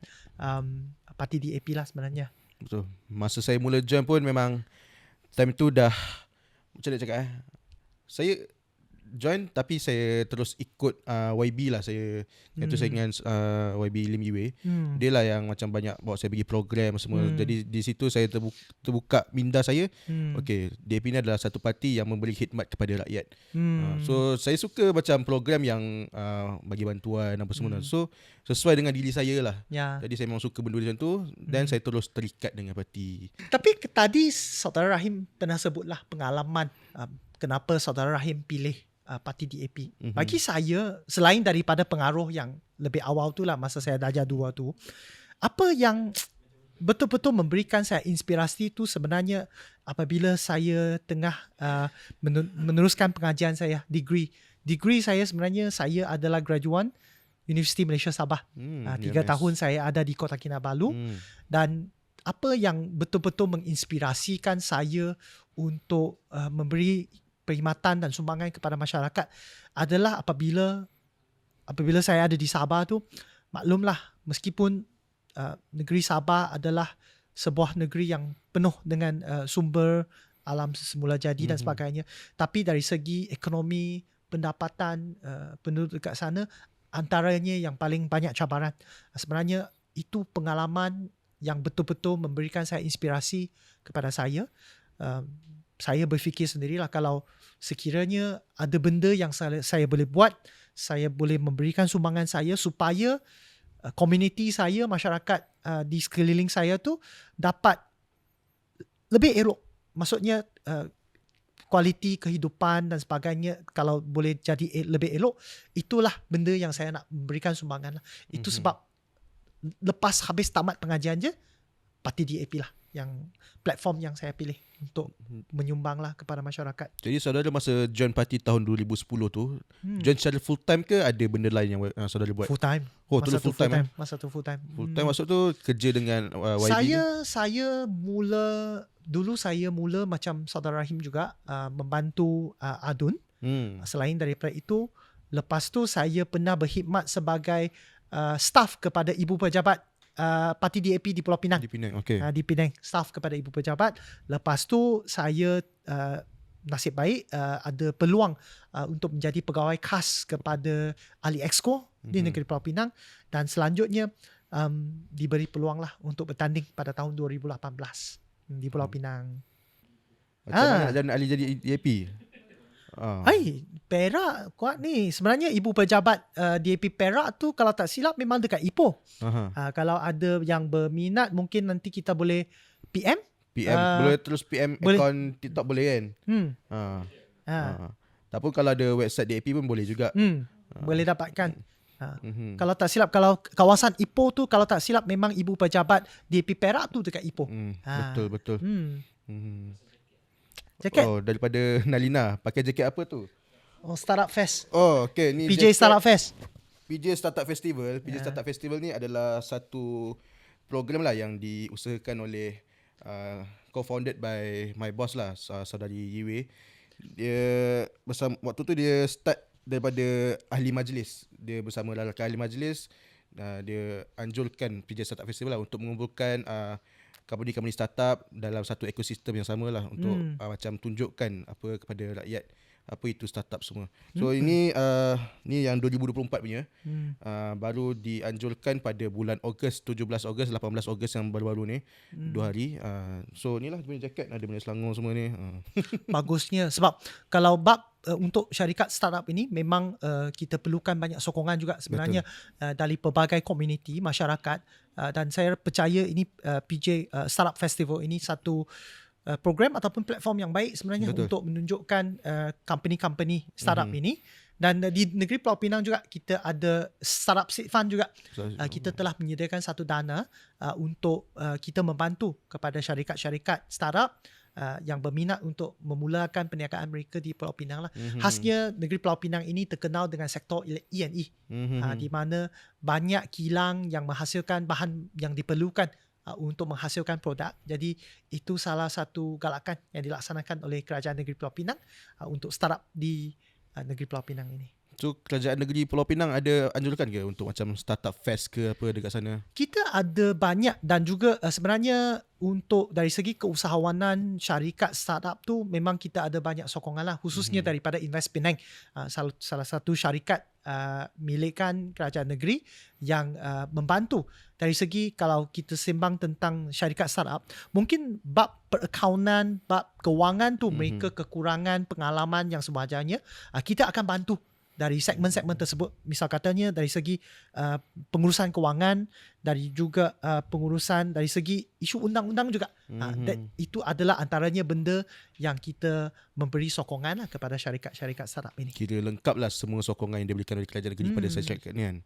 parti DAP lah sebenarnya. Betul. Masa saya mula join pun memang time tu dah, macam mana cakap saya join tapi saya terus ikut YB lah. Saya tu saya dengan YB Lim Yiwei. Dia lah yang macam banyak bawa saya pergi program semua. Jadi di situ saya terbuka minda saya. Okay, DAP ni adalah satu parti yang memberi khidmat kepada rakyat. So saya suka macam program yang bagi bantuan apa semua. So sesuai dengan diri saya lah. Jadi saya memang suka benda macam tu. Dan saya terus terikat dengan parti. Tapi tadi Saudara Rahim pernah sebutlah pengalaman kenapa Saudara Rahim pilih parti DAP. Bagi saya, selain daripada pengaruh yang lebih awal tu lah, masa saya darjah 2 tu, apa yang betul-betul memberikan saya inspirasi tu sebenarnya apabila saya tengah meneruskan pengajian saya, degree saya sebenarnya, saya adalah graduan Universiti Malaysia Sabah. 3 tahun saya ada di Kota Kinabalu. Dan apa yang betul-betul menginspirasikan saya untuk memberi perkhidmatan dan sumbangan kepada masyarakat adalah apabila saya ada di Sabah tu, maklumlah meskipun negeri Sabah adalah sebuah negeri yang penuh dengan sumber alam semula jadi dan sebagainya, tapi dari segi ekonomi, pendapatan penduduk dekat sana antaranya yang paling banyak cabaran. Sebenarnya itu pengalaman yang betul-betul memberikan saya inspirasi kepada saya. Saya berfikir sendirilah, kalau sekiranya ada benda yang saya boleh buat, saya boleh memberikan sumbangan saya supaya komuniti saya, masyarakat di sekeliling saya tu dapat lebih elok. Maksudnya kualiti kehidupan dan sebagainya kalau boleh jadi lebih elok, itulah benda yang saya nak memberikan sumbangan lah. Itu sebab lepas habis tamat pengajian je, parti DAP lah. yang platform yang saya pilih untuk menyumbanglah kepada masyarakat. Jadi saudara masa join parti tahun 2010 tu, join secara full time ke ada benda lain yang saudara buat? Full time. Oh, tu full time. Masa tu full time. Full time maksud tu kerja dengan YB ke? Saya mula macam saudara Rahim juga membantu Adun. Selain daripada itu, lepas tu saya pernah berkhidmat sebagai staff kepada ibu pejabat Parti DAP di Pulau Pinang. Di Penang, okey. Di Penang, staff kepada ibu pejabat. Lepas tu saya nasib baik ada peluang untuk menjadi pegawai khas kepada ahli Exco di negeri Pulau Pinang, dan selanjutnya diberi peluang lah untuk bertanding pada tahun 2018 di Pulau Pinang. Macam mana nak ahli jadi DAP? Perak kuat ni. Sebenarnya ibu pejabat DAP Perak tu kalau tak silap memang dekat Ipoh. Kalau ada yang berminat mungkin nanti kita boleh PM. Boleh terus PM boleh. akaun TikTok boleh kan? Tapi kalau ada website DAP pun boleh juga. Boleh dapatkan. Kalau tak silap, kalau kawasan Ipoh tu kalau tak silap memang ibu pejabat DAP Perak tu dekat Ipoh. Betul. Jaket. Oh, daripada Nalina. Pakai jaket apa tu? Oh, Startup Fest. Oh, okey. Ni PJ Startup Fest. PJ Startup Festival. PJ Startup Festival ni adalah satu program lah yang diusahakan oleh co-founded by my boss lah, saudari Yiwei. Dia bersama, waktu tu dia start daripada ahli majlis. Dia bersama rakan ahli majlis. Dia anjurkan PJ Startup Festival lah untuk mengumpulkan company startup dalam satu ekosistem yang sama lah untuk macam tunjukkan apa kepada rakyat apa itu startup semua. So ini ni yang 2024 punya. Baru dianjurkan pada bulan Ogos, 17 Ogos, 18 Ogos yang baru-baru ni. 2 hari. So inilah dia punya jaket, ada benda selangor semua ni. Bagusnya sebab kalau bab untuk syarikat startup ini memang kita perlukan banyak sokongan juga sebenarnya dari pelbagai komuniti masyarakat, dan saya percaya ini PJ Startup Festival ini satu program ataupun platform yang baik sebenarnya untuk menunjukkan company-company startup ini. Dan di negeri Pulau Pinang juga kita ada Startup Seed Fund juga. Kita telah menyediakan satu dana untuk kita membantu kepada syarikat-syarikat startup yang berminat untuk memulakan perniagaan mereka di Pulau Pinang lah. Khasnya negeri Pulau Pinang ini terkenal dengan sektor E&E, di mana banyak kilang yang menghasilkan bahan yang diperlukan untuk menghasilkan produk. Jadi itu salah satu galakan yang dilaksanakan oleh Kerajaan Negeri Pulau Pinang untuk startup di Negeri Pulau Pinang ini. So Kerajaan Negeri Pulau Pinang ada anjurkan ke untuk macam startup fest ke apa dekat sana? Kita ada banyak, dan juga sebenarnya untuk dari segi keusahawanan syarikat startup tu memang kita ada banyak sokongan lah, khususnya daripada Invest Penang, salah satu syarikat milikkan Kerajaan Negeri yang membantu dari segi kalau kita sembang tentang syarikat startup, mungkin bab perakaunan, bab kewangan tu mereka kekurangan pengalaman yang sebagainya, kita akan bantu dari segmen-segmen tersebut. Misal katanya dari segi pengurusan kewangan, dari juga pengurusan dari segi isu undang-undang juga. Itu adalah antaranya benda yang kita memberi sokongan lah kepada syarikat-syarikat startup ini. Kira lengkap lah semua sokongan yang diberikan oleh Kerajaan Negeri pada syarikat ni kan.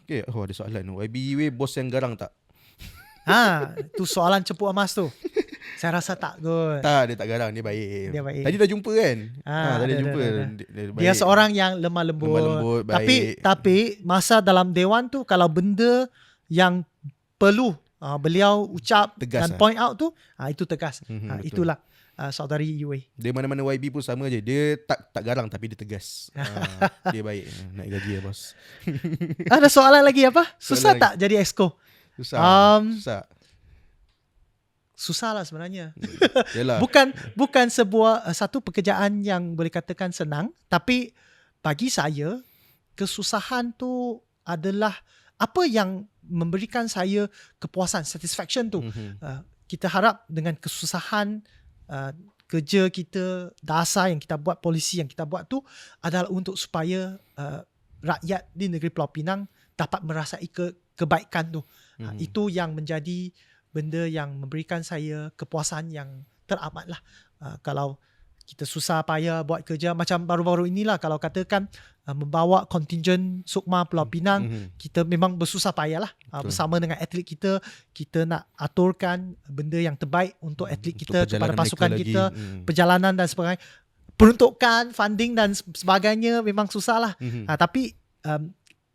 Okay, ada soalan. YB bos yang garang tak? Tu soalan cepuk emas tu. Saya rasa tak kot. Tak, dia tak garang, dia baik. Dia baik. Tadi dah jumpa kan? Tadi jumpa. Dia seorang yang lemah lembut, baik. Tapi masa dalam dewan tu kalau benda yang perlu beliau ucap tegas dan point out tu, itu tegas. Itulah saudari Yue. Dia mana-mana YB pun sama je. Dia tak garang tapi dia tegas. Dia baik. Naik gaji ya bos. Ada soalan lagi apa? Susah tak jadi exco? Susah. Susah lah sebenarnya. Yalah. Bukan sebuah satu pekerjaan yang boleh katakan senang, tapi bagi saya kesusahan tu adalah apa yang memberikan saya kepuasan, satisfaction tu. Kita harap dengan kesusahan kerja kita, dasar yang kita buat, polisi yang kita buat tu adalah untuk supaya rakyat di negeri Pulau Pinang dapat merasai kebaikan tu. Itu yang menjadi benda yang memberikan saya kepuasan yang teramat lah. Kalau kita susah payah buat kerja. Macam baru-baru inilah kalau katakan membawa contingent Sukma Pulau Pinang, kita memang bersusah payah lah bersama dengan atlet kita. Kita nak aturkan benda yang terbaik untuk atlet kita, kepada pasukan kita, perjalanan dan sebagainya. Peruntukan, funding dan sebagainya memang susah lah. Tapi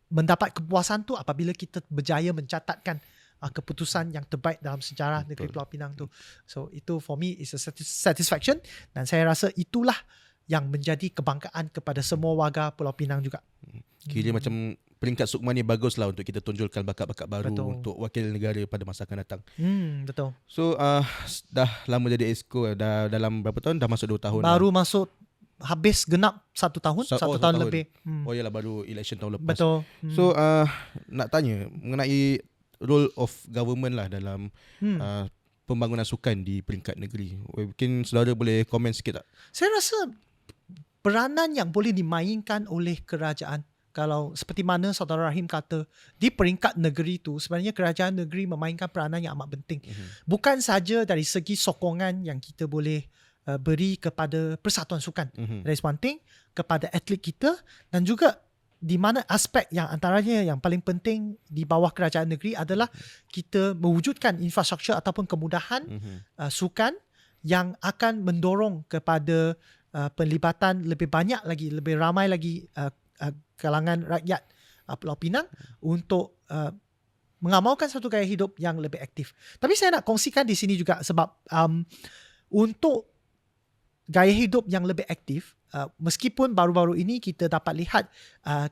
mendapat kepuasan tu apabila kita berjaya mencatatkan keputusan yang terbaik dalam sejarah negeri Pulau Pinang tu. So itu for me is a satisfaction, dan saya rasa itulah yang menjadi kebanggaan kepada semua warga Pulau Pinang juga. Kira macam peringkat Sukma ni bagus lah untuk kita tonjolkan bakat-bakat baru untuk wakil negara pada masa akan datang. Betul. So dah lama jadi Exco, dah dalam berapa tahun? Dah masuk 2 tahun. Baru masuk habis genap 1 tahun, 1 tahun lebih. Oh yalah, baru election tahun lepas. Betul. So nak tanya mengenai role of government lah dalam pembangunan sukan di peringkat negeri. Mungkin saudara boleh komen sikit tak? Saya rasa peranan yang boleh dimainkan oleh kerajaan, kalau seperti mana Saudara Rahim kata, di peringkat negeri tu sebenarnya kerajaan negeri memainkan peranan yang amat penting. Bukan saja dari segi sokongan yang kita boleh beri kepada persatuan sukan. That is one thing, kepada atlet kita, dan juga di mana aspek yang antaranya yang paling penting di bawah kerajaan negeri adalah kita mewujudkan infrastruktur ataupun kemudahan sukan yang akan mendorong kepada penlibatan lebih banyak lagi, lebih ramai lagi kalangan rakyat Pulau Pinang untuk mengamalkan satu gaya hidup yang lebih aktif. Tapi saya nak kongsikan di sini juga sebab untuk gaya hidup yang lebih aktif, meskipun baru-baru ini kita dapat lihat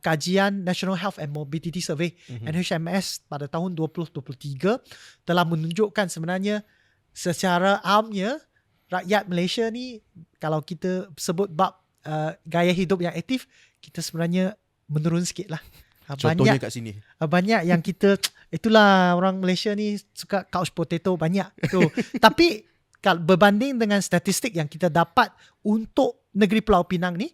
kajian National Health and Mobility Survey NHMS pada tahun 2023 telah menunjukkan sebenarnya secara amnya rakyat Malaysia ni, kalau kita sebut bab gaya hidup yang aktif, kita sebenarnya menurun sikit lah. Contohnya kat sini. Banyak yang kita, itulah orang Malaysia ni suka couch potato banyak tu. Tapi kalau berbanding dengan statistik yang kita dapat untuk negeri Pulau Pinang ni,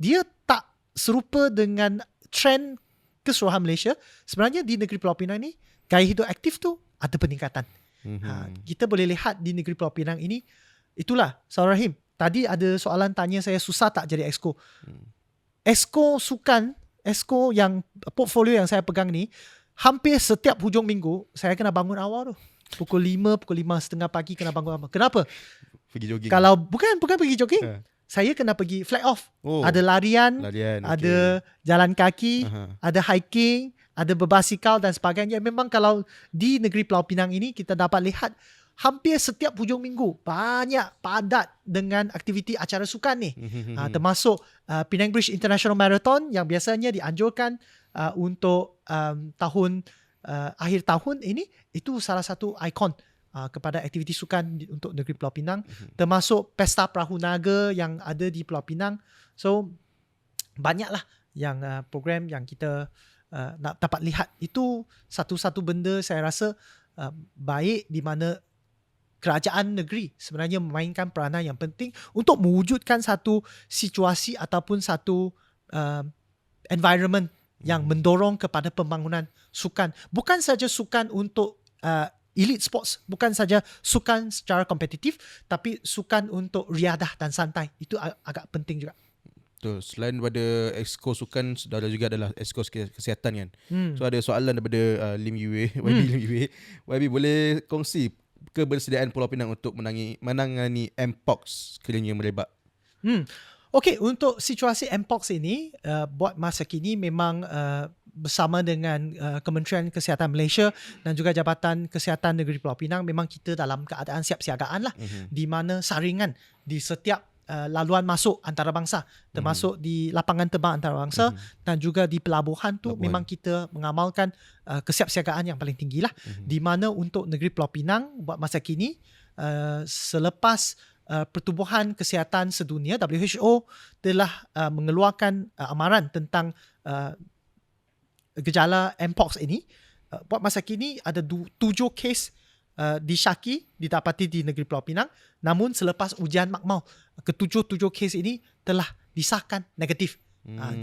dia tak serupa dengan trend keseluruhan Malaysia. Sebenarnya di negeri Pulau Pinang ni, gaya hidup aktif tu ada peningkatan. Kita boleh lihat di negeri Pulau Pinang ini, itulah Saudara Rahim, tadi ada soalan tanya saya, susah tak jadi Exco? Exco sukan, Exco yang portfolio yang saya pegang ni, hampir setiap hujung minggu saya kena bangun awal tu. Pukul 5, pukul 5.30 pagi kena bangun awal. Kenapa? Pergi jogging. Kalau bukan pergi jogging, saya kena pergi flag off. Ada larian, ada jalan kaki, ada hiking, ada berbasikal dan sebagainya. Memang kalau di negeri Pulau Pinang ini kita dapat lihat hampir setiap hujung minggu banyak padat dengan aktiviti acara sukan ni. Termasuk Penang Bridge International Marathon yang biasanya dianjurkan untuk akhir tahun ini. Itu salah satu ikon kepada aktiviti sukan untuk negeri Pulau Pinang. Termasuk Pesta Perahu Naga yang ada di Pulau Pinang. So banyaklah yang program yang kita nak dapat lihat. Itu satu-satu benda saya rasa baik, di mana kerajaan negeri sebenarnya memainkan peranan yang penting untuk mewujudkan satu situasi ataupun satu environment yang mendorong kepada pembangunan sukan. Bukan saja sukan untuk elite sports, bukan saja sukan secara kompetitif, tapi sukan untuk riadah dan santai. Itu agak penting juga. Betul. Selain daripada Exco sukan, saudara juga adalah Exco kesihatan kan. So ada soalan daripada Lim Yue, Lim Yue. YB boleh kongsi kebersediaan Pulau Pinang untuk menangani Mpox sekiranya merebak? Okey, untuk situasi Mpox ini, buat masa kini memang bersama dengan Kementerian Kesihatan Malaysia dan juga Jabatan Kesihatan Negeri Pulau Pinang, memang kita dalam keadaan siap-siagaan lah, di mana saringan di setiap laluan masuk antarabangsa, termasuk di lapangan terbang antarabangsa dan juga di pelabuhan tu, memang kita mengamalkan kesiapsiagaan yang paling tinggi lah. Di mana untuk negeri Pulau Pinang buat masa kini, selepas Pertubuhan Kesihatan Sedunia WHO telah mengeluarkan amaran tentang gejala Mpox ini, buat masa kini ada 7 kes disyaki didapati di negeri Pulau Pinang. Namun selepas ujian makmal, ketujuh kes ini telah disahkan negatif.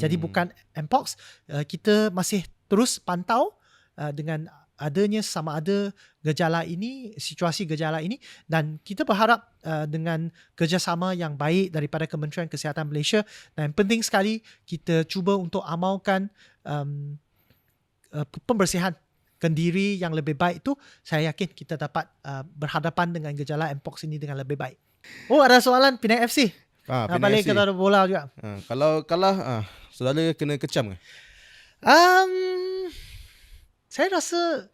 Jadi bukan Mpox. Kita masih terus pantau dengan adanya sama ada situasi gejala ini, dan kita berharap dengan kerjasama yang baik daripada Kementerian Kesihatan Malaysia, dan penting sekali kita cuba untuk amalkan pembersihan kendiri yang lebih baik tu, saya yakin kita dapat berhadapan dengan gejala Mpox ini dengan lebih baik. Oh, ada soalan Penang FC. Penang Balik FC. ke bola juga. Kalau kalah, saudara kena kecam ke? Saya rasa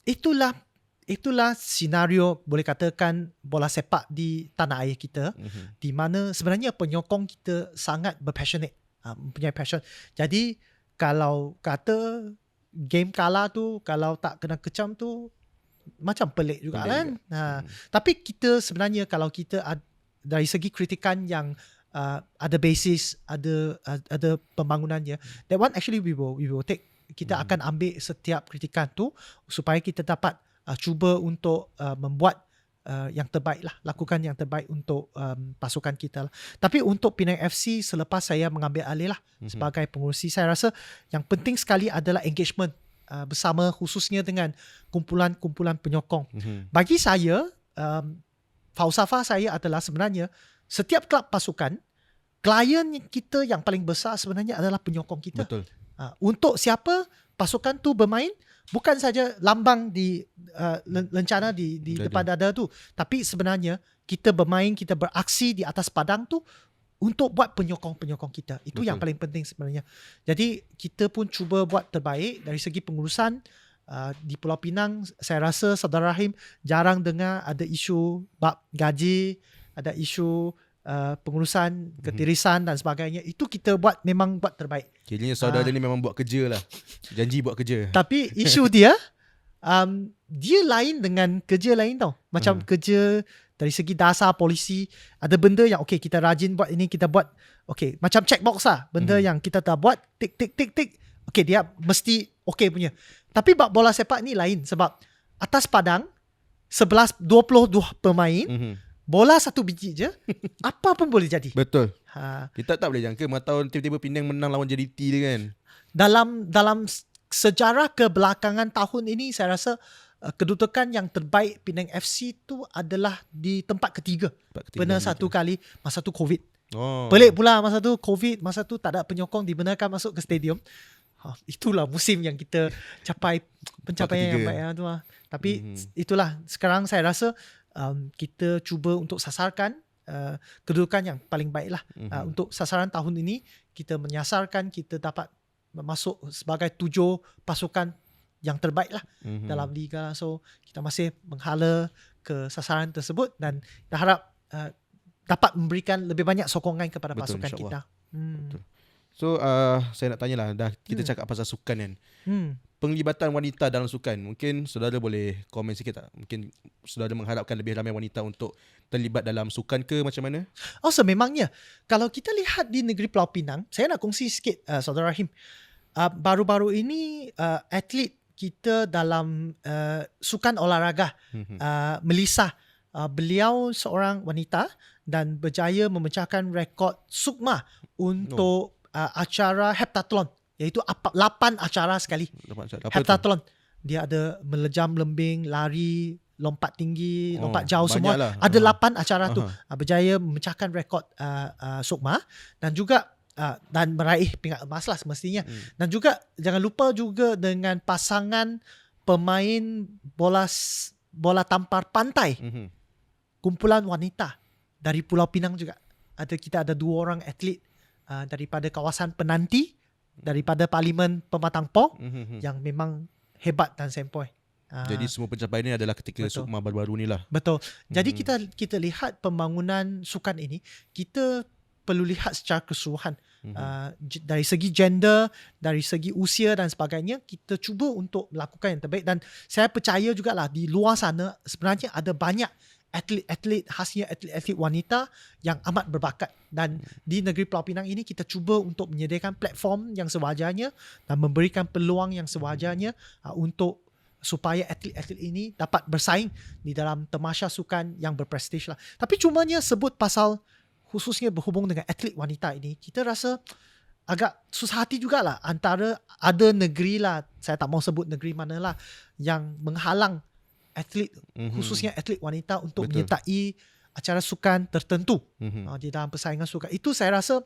itulah senario, boleh katakan, bola sepak di tanah air kita, di mana sebenarnya penyokong kita sangat berpassionate, mempunyai passion. Jadi kalau kata game kalah tu, kalau tak kena kecam tu macam pelik juga kan. Tapi kita sebenarnya, kalau kita dari segi kritikan yang ada basis, ada pembangunannya, that one actually we will take. Kita akan ambil setiap kritikan tu supaya kita dapat cuba untuk membuat yang terbaik lah, lakukan yang terbaik untuk pasukan kita lah. Tapi untuk Penang FC, selepas saya mengambil alih lah sebagai pengurusi, saya rasa yang penting sekali adalah engagement bersama, khususnya dengan kumpulan-kumpulan penyokong. Bagi saya, falsafah saya adalah sebenarnya setiap kelab pasukan, klien kita yang paling besar sebenarnya adalah penyokong kita. Betul. Untuk siapa pasukan tu bermain, bukan saja lambang di lencana di depan dada tu, tapi sebenarnya kita bermain, kita beraksi di atas padang tu untuk buat penyokong-penyokong kita. Itu Betul. yang paling penting sebenarnya. Jadi kita pun cuba buat terbaik dari segi pengurusan. Di Pulau Pinang, saya rasa Saudara Rahim jarang dengar ada isu bab gaji, ada isu pengurusan ketirisan dan sebagainya. Itu kita memang buat terbaik. Kiranya saudara ni memang buat kerja lah. Janji buat kerja. Tapi isu dia dia lain dengan kerja lain tau. Macam kerja dari segi dasar polisi, ada benda yang okay, kita rajin buat ini, kita buat okay, macam checkbox lah. Benda yang kita dah buat, tik tik tik tik, okay, dia mesti okay punya. Tapi bab bola sepak ni lain, sebab atas padang 22 pemain, bola satu biji je, apa pun boleh jadi. Betul. Kita tak boleh jangka tahun tiba-tiba Penang menang lawan JDT dia kan. Dalam sejarah kebelakangan tahun ini, saya rasa kedudukan yang terbaik Penang FC tu adalah di tempat ketiga. Pernah satu kali masa tu COVID. Pelik pula masa tu COVID, masa tu tak ada penyokong, dibenarkan masuk ke stadium. Itulah musim yang kita capai pencapaian yang baik tu lah. Tapi itulah, sekarang saya rasa kita cuba untuk sasarkan kedudukan yang paling baik lah. Untuk sasaran tahun ini, kita menyasarkan kita dapat masuk sebagai 7 pasukan yang terbaik lah dalam liga. So kita masih menghala ke sasaran tersebut, dan kita harap dapat memberikan lebih banyak sokongan kepada pasukan kita. Betul. So saya nak tanyalah, dah kita cakap pasal sukan kan. Penglibatan wanita dalam sukan, mungkin saudara boleh komen sikit tak? Mungkin saudara mengharapkan lebih ramai wanita untuk terlibat dalam sukan ke macam mana? Sememangnya kalau kita lihat di negeri Pulau Pinang, saya nak kongsi sikit Saudara Rahim. Baru-baru ini atlet kita dalam sukan olahraga, Melissa, beliau seorang wanita dan berjaya memecahkan rekod SUKMA untuk acara heptathlon, iaitu 8 acara sekali. Heptathlon. Dia ada melejam lembing, lari, lompat tinggi, lompat jauh, semua lah. ada 8 acara tu. Berjaya memecahkan rekod SUKMA, dan juga dan meraih pingat emas lah semestinya. Dan juga jangan lupa juga dengan pasangan pemain bola tampar pantai, kumpulan wanita dari Pulau Pinang juga. Kita ada 2 orang atlet daripada kawasan Penanti, daripada Parlimen Pematang Poh, yang memang hebat dan sempoi. Jadi semua pencapaian ini adalah ketika SUKMA baru-baru ni lah. Betul. Jadi kita lihat pembangunan sukan ini, kita perlu lihat secara keseluruhan. Dari segi gender, dari segi usia dan sebagainya, kita cuba untuk melakukan yang terbaik. Dan saya percaya jugalah di luar sana sebenarnya ada banyak atlet-atlet, khasnya atlet-atlet wanita yang amat berbakat. Dan di negeri Pulau Pinang ini, kita cuba untuk menyediakan platform yang sewajarnya dan memberikan peluang yang sewajarnya untuk supaya atlet-atlet ini dapat bersaing di dalam tamasya sukan yang berprestij lah. Tapi cumanya sebut pasal khususnya berhubung dengan atlet wanita ini, kita rasa agak susah hati jugalah antara ada negeri lah, saya tak mau sebut negeri mana lah, yang menghalang atlet, khususnya atlet wanita untuk Betul. menyertai acara sukan tertentu di dalam persaingan sukan. Itu saya rasa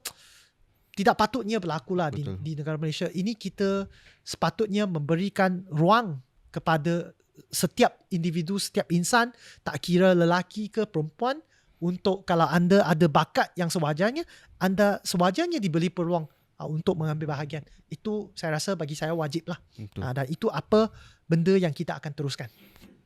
tidak patutnya berlaku lah di negara Malaysia. Ini kita sepatutnya memberikan ruang kepada setiap individu, setiap insan, tak kira lelaki ke perempuan, untuk kalau anda ada bakat yang sewajarnya, anda sewajarnya diberi peluang untuk mengambil bahagian. Itu saya rasa bagi saya wajib lah. Dan itu apa benda yang kita akan teruskan.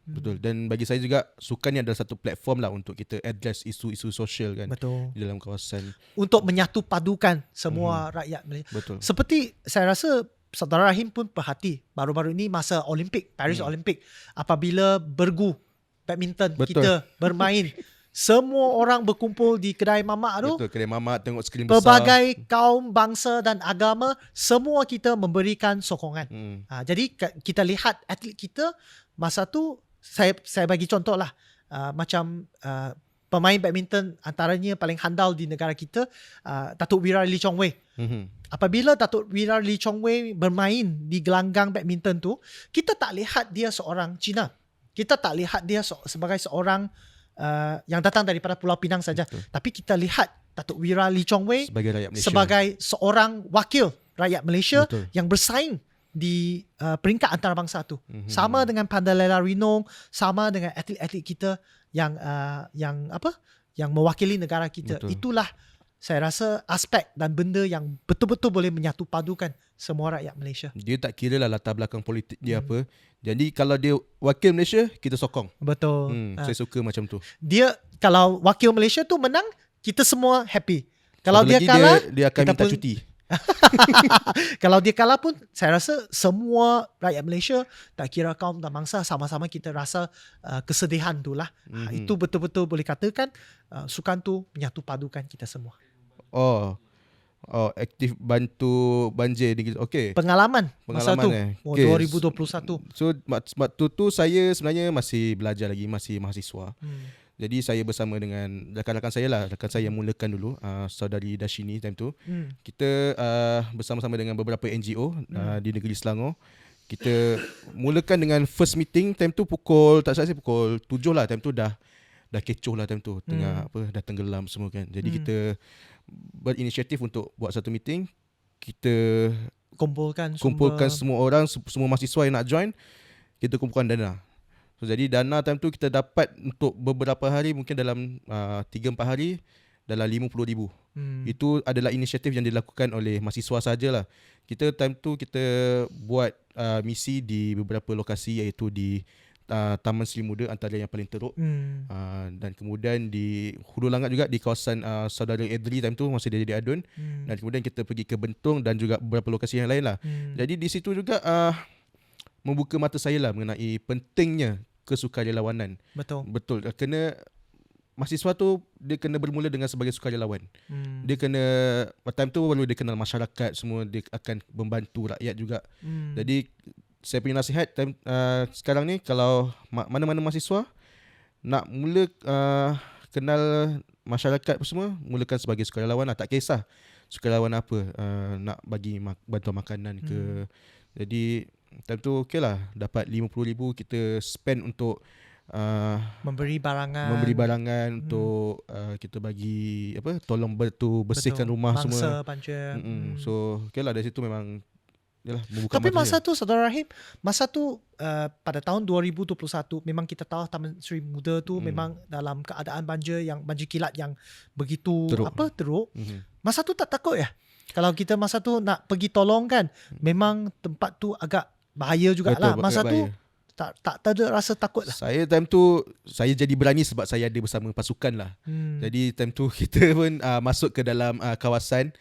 Betul. Dan bagi saya juga, sukan ni adalah satu platform lah untuk kita address isu-isu sosial kan. Betul. Di dalam kawasan. Untuk menyatu padukan semua rakyat Malaysia. Betul. Seperti saya rasa Saudara Rahim pun perhati baru-baru ini masa Olimpik, Paris Olimpik, apabila bergu badminton kita bermain, semua orang berkumpul di kedai mamak tu. Betul, kedai mamak, tengok skrin besar. Pelbagai kaum, bangsa dan agama, semua kita memberikan sokongan. Jadi kita lihat atlet kita masa tu, saya bagi contoh lah, macam pemain badminton antaranya paling handal di negara kita, Datuk Wira Lee Chong Wei. Apabila Datuk Wira Lee Chong Wei bermain di gelanggang badminton tu, kita tak lihat dia seorang Cina. Kita tak lihat dia sebagai seorang yang datang daripada Pulau Pinang saja. Betul. Tapi kita lihat Datuk Wira Lee Chong Wei sebagai rakyat Malaysia, sebagai seorang wakil rakyat Malaysia. Betul. Yang bersaing di peringkat antarabangsa tu. Sama dengan Pandalela Rinong, sama dengan atlet-atlet kita yang mewakili negara kita. Betul. Itulah saya rasa aspek dan benda yang betul-betul boleh menyatu padukan semua rakyat Malaysia. Dia tak kira lah latar belakang politik dia apa. Jadi kalau dia wakil Malaysia, kita sokong. Betul. Saya suka macam tu. Dia kalau wakil Malaysia tu menang, kita semua happy. Kalau dia kalah, dia akan minta cuti. Kalau dia kalah pun, saya rasa semua rakyat Malaysia, tak kira kaum dan bangsa, sama-sama kita rasa kesedihan tu lah. Itu betul-betul boleh katakan sukan tu menyatu padukan kita semua. Aktif bantu banjir di okey. Pengalaman masa tu. Okay. 2021. So waktu tu saya sebenarnya masih belajar lagi, masih mahasiswa. Jadi saya bersama dengan rakan-rakan saya lah, rakan saya yang mulakan dulu, saudari Dashini time tu. Kita bersama-sama dengan beberapa NGO di negeri Selangor. Kita mulakan dengan first meeting time tu pukul 7 lah, time tu dah kecoh lah time tu, tengah dah tenggelam semua kan. Jadi kita berinisiatif untuk buat satu meeting. Kita kumpulkan semua orang, semua mahasiswa yang nak join. Kita kumpulkan dana. So, jadi dana time tu kita dapat untuk beberapa hari, mungkin dalam 3-4 hari, dalam RM50,000. Itu adalah inisiatif yang dilakukan oleh mahasiswa sajalah. Kita time tu kita buat misi di beberapa lokasi, iaitu di Taman Seri Muda, antara yang paling teruk. Dan kemudian di Hulu Langat juga, di kawasan saudara Edri time tu, masih dia di Adun. Dan kemudian kita pergi ke Bentong dan juga beberapa lokasi yang lain lah. Jadi di situ juga membuka mata saya lah mengenai pentingnya kesukarelawanan. Betul. Kena mahasiswa tu, dia kena bermula dengan sebagai sukarelawan. Dia kena, time tu baru dia kenal masyarakat semua, dia akan membantu rakyat juga. Jadi saya punya nasihat sekarang ni, kalau mana-mana mahasiswa nak mula kenal masyarakat semua, mulakan sebagai sukarelawan lah. Tak kisah sukarelawan apa, nak bagi bantuan makanan ke. Jadi time tu okey lah, dapat RM50,000 kita spend untuk memberi barangan untuk kita bagi tolong bersihkan rumah semua. So okey lah, dari situ memang tapi masa tu Saudara Rahim, masa tu pada tahun 2021, memang kita tahu Taman Seri Muda tu memang dalam keadaan banjir kilat yang begitu teruk. Masa tu tak takut ya? Kalau kita masa tu nak pergi tolong kan, memang tempat tu agak bahaya jugalah. Masa tu tak ada rasa takut lah. Saya time tu saya jadi berani sebab saya ada bersama pasukan lah. Jadi time tu kita pun masuk ke dalam kawasan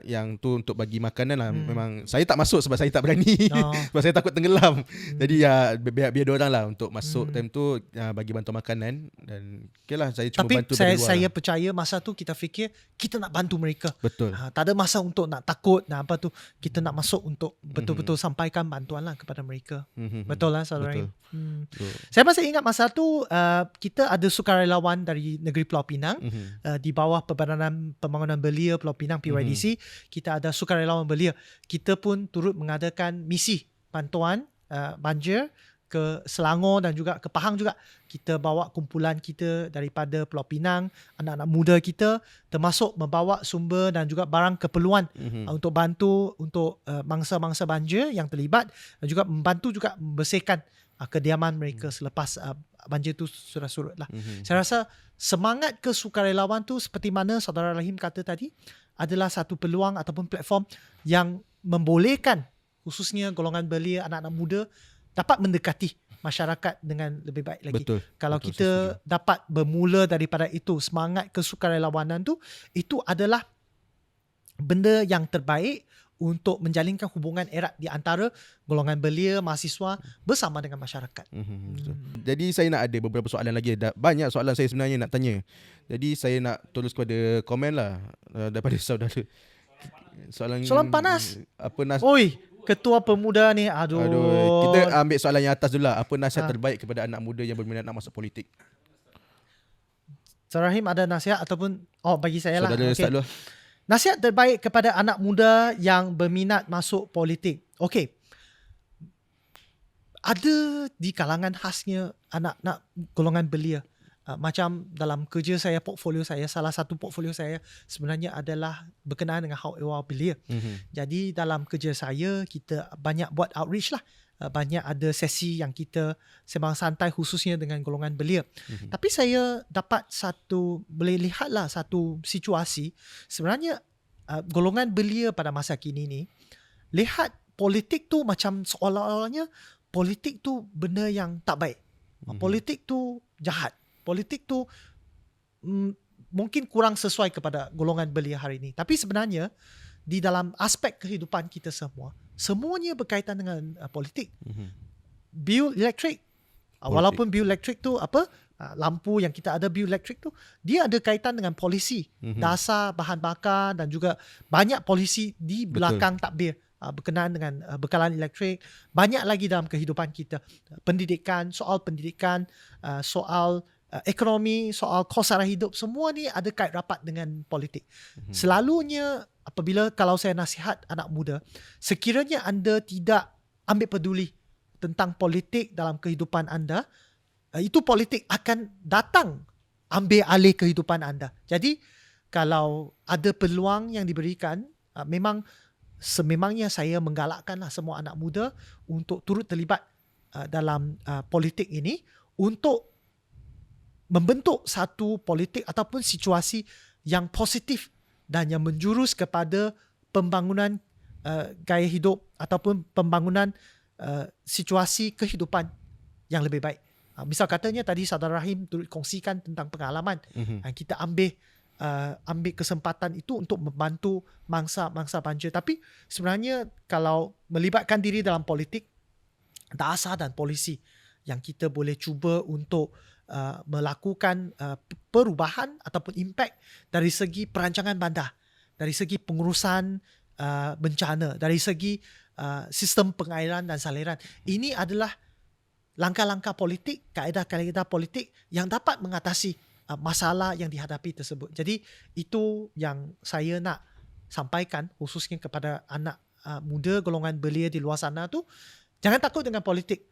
yang tu untuk bagi makanan lah. Memang saya tak masuk sebab saya tak berani. Sebab saya takut tenggelam. Jadi biar orang lah untuk masuk time tu, bagi bantuan makanan. Dan okay lah, saya cuma bantu dari luar. Tapi saya percaya masa tu kita fikir kita nak bantu mereka. Betul. Tak ada masa untuk nak takut, kita nak masuk untuk betul-betul sampaikan bantuan lah kepada mereka. Betul lah Saudara. Saya masih ingat masa tu kita ada sukarelawan dari negeri Pulau Pinang, di bawah Perbadanan Pembangunan Belia Pulau Pinang. Pinang PYDC, kita ada sukarelawan belia. Kita pun turut mengadakan misi bantuan banjir ke Selangor dan juga ke Pahang juga. Kita bawa kumpulan kita daripada Pulau Pinang, anak-anak muda kita, termasuk membawa sumber dan juga barang keperluan untuk bantu untuk mangsa-mangsa banjir yang terlibat, dan juga membantu juga membersihkan kediaman mereka selepas banjir tu sudah surut lah. Saya rasa semangat kesukarelawan tu seperti mana Saudara Rahim kata tadi, adalah satu peluang ataupun platform yang membolehkan khususnya golongan belia, anak-anak muda dapat mendekati masyarakat dengan lebih baik lagi. Betul. Kalau betul, kita dapat bermula daripada itu, semangat kesukarelawanan tu, itu adalah benda yang terbaik untuk menjalinkan hubungan erat di antara golongan belia, mahasiswa bersama dengan masyarakat. Betul. Jadi saya nak ada beberapa soalan lagi. Banyak soalan saya sebenarnya nak tanya. Jadi saya nak tulis kepada komen lah daripada saudara. Soalan panas. Apa Oi, ketua pemuda ni, aduh. Kita ambil soalan yang atas dulu lah. Apa nasihat terbaik kepada anak muda yang berminat nak masuk politik? Saudara Rahim ada nasihat ataupun bagi saya lah. Saudara start dulu. Nasihat terbaik kepada anak muda yang berminat masuk politik. Okey. Ada di kalangan khasnya anak-anak golongan belia. Macam dalam kerja saya, portfolio saya, salah satu portfolio saya sebenarnya adalah berkenaan dengan hak ehwal belia. Jadi dalam kerja saya, kita banyak buat outreach lah. Banyak ada sesi yang kita sembang santai khususnya dengan golongan belia. Tapi saya dapat boleh lihatlah satu situasi. Sebenarnya golongan belia pada masa kini ni, lihat politik tu macam seolah-olahnya politik tu benda yang tak baik. Politik tu jahat. Politik tu mungkin kurang sesuai kepada golongan belia hari ini. Tapi sebenarnya di dalam aspek kehidupan kita semuanya berkaitan dengan politik. Bil elektrik, walaupun bil elektrik tu lampu yang kita ada, bil elektrik tu dia ada kaitan dengan polisi, dasar bahan bakar dan juga banyak polisi di belakang takbir berkenaan dengan bekalan elektrik. Banyak lagi dalam kehidupan kita. Pendidikan, soal ekonomi, soal kos sara hidup, semua ni ada kait rapat dengan politik. Selalunya kalau saya nasihat anak muda, sekiranya anda tidak ambil peduli tentang politik dalam kehidupan anda, itu politik akan datang ambil alih kehidupan anda. Jadi kalau ada peluang yang diberikan, memang sememangnya saya menggalakkanlah semua anak muda untuk turut terlibat dalam politik ini, untuk membentuk satu politik ataupun situasi yang positif dan yang menjurus kepada pembangunan gaya hidup ataupun pembangunan situasi kehidupan yang lebih baik. Misal katanya tadi Saudara Rahim turut kongsikan tentang pengalaman. Kita ambil kesempatan itu untuk membantu mangsa banjir. Tapi sebenarnya kalau melibatkan diri dalam politik, dasar dan polisi yang kita boleh cuba untuk melakukan perubahan ataupun impact dari segi perancangan bandar, dari segi pengurusan bencana, dari segi sistem pengairan dan saliran. Ini adalah langkah-langkah politik, kaedah-kaedah politik yang dapat mengatasi masalah yang dihadapi tersebut. Jadi itu yang saya nak sampaikan khususnya kepada anak muda golongan belia di luar sana tu. Jangan takut dengan politik.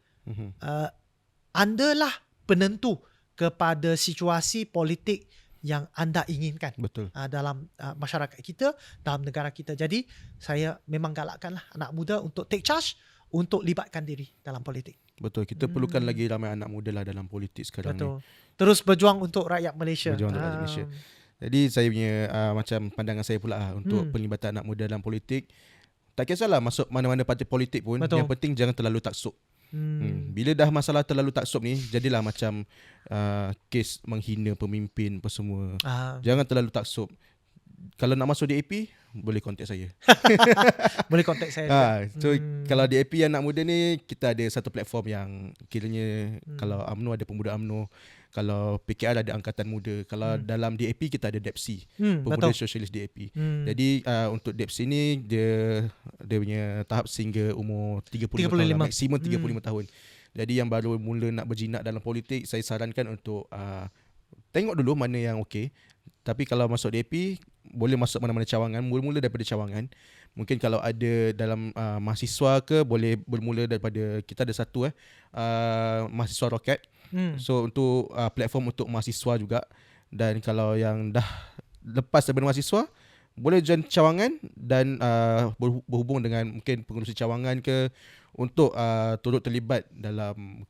Anda lah penentu kepada situasi politik yang anda inginkan. Betul. Dalam masyarakat kita, dalam negara kita. Jadi saya memang galakkanlah anak muda untuk take charge, untuk libatkan diri dalam politik. Betul. Kita perlukan lagi ramai anak muda lah dalam politik sekarang. Betul. Terus berjuang untuk rakyat Malaysia. Jadi saya punya macam pandangan saya pula untuk penlibatan anak muda dalam politik. Tak kisahlah masuk mana-mana parti politik pun. Betul. Yang penting jangan terlalu taksub. Bila dah masalah terlalu taksub ni, jadilah macam kes menghina pemimpin apa semua. Jangan terlalu taksub. Kalau nak masuk DAP, boleh kontak saya. Boleh kontak saya. So kalau DAP anak muda ni, kita ada satu platform yang kiranya kalau UMNO ada pemuda UMNO, kalau PKR ada angkatan muda, kalau dalam DAP kita ada DAPSI, Pemuda Sosialis DAP. Jadi untuk DAPSI ni dia punya tahap sehingga umur 35 tahun, maksimum 35 tahun. Jadi yang baru mula nak berjinak dalam politik, saya sarankan untuk tengok dulu mana yang okey. Tapi kalau masuk DAP, boleh masuk mana-mana cawangan, mula-mula daripada cawangan. Mungkin kalau ada dalam mahasiswa ke, boleh bermula daripada, kita ada satu mahasiswa roket. So untuk platform untuk mahasiswa juga. Dan kalau yang dah lepas daripada mahasiswa, boleh join cawangan dan berhubung dengan mungkin pengurusi cawangan ke, untuk turut terlibat dalam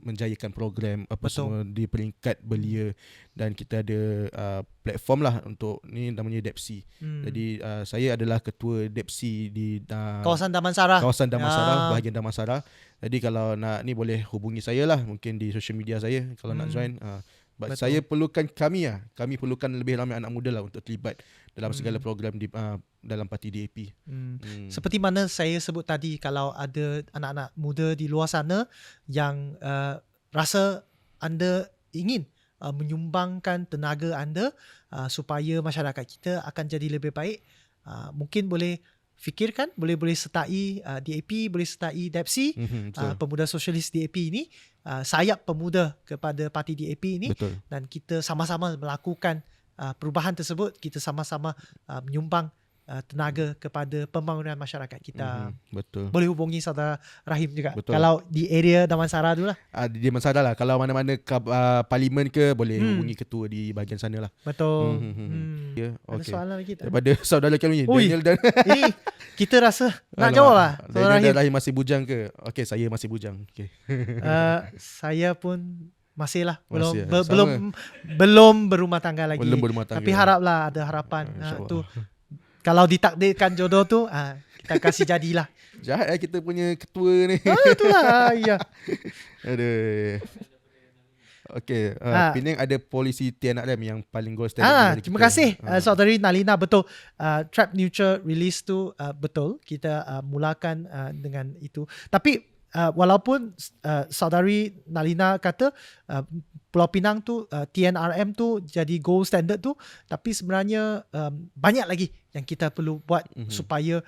menjayakan program apa semua di peringkat belia. Dan kita ada platform lah untuk ni, namanya DEPSI. Jadi saya adalah ketua DEPSI di Kawasan Damansara. bahagian Damansara. Jadi kalau nak ni, boleh hubungi saya lah, mungkin di social media saya kalau nak join. Saya perlukan kami perlukan lebih ramai anak muda lah untuk terlibat dalam segala program di dalam parti DAP. Seperti mana saya sebut tadi, kalau ada anak-anak muda di luar sana yang rasa anda ingin menyumbangkan tenaga anda supaya masyarakat kita akan jadi lebih baik, mungkin boleh fikirkan, boleh sertai DAP, boleh sertai DEPSI, Pemuda Sosialis DAP ini, sayap pemuda kepada parti DAP ini. Betul. Dan kita sama-sama melakukan perubahan tersebut, kita sama-sama menyumbang tenaga kepada pembangunan masyarakat kita. Betul. Boleh hubungi saudara Rahim juga. Betul. Kalau di area Damansara dulu lah. Di Damansara lah. Kalau mana-mana parlimen ke, boleh hubungi ketua di bahagian sana lah. Betul. Ya, Ada okay. soalan lagi tak? Daripada saudara kami, Daniel dan Ini kita rasa nak jawab lah, saudara Daniel Rahim. dan Rahim masih bujang ke? Okey, saya masih bujang. Okey. Saya pun masih lah, Masih, belum berumah tangga lagi. Belum berumah tangga. Tapi haraplah ada harapan. InsyaAllah. Tu kalau ditakdirkan jodoh tu, kita kasih jadilah. Jahat kita punya ketua ni. Itulah, ya. Aduh. Okey, Penang ada polisi TNRM yang paling gold standard. Terima kasih saudari Nalina. Betul, trap neutral release tu betul. Kita mulakan dengan itu. Tapi walaupun saudari Nalina kata Pulau Pinang tu TNRM tu jadi gold standard tu, tapi sebenarnya banyak lagi yang kita perlu buat supaya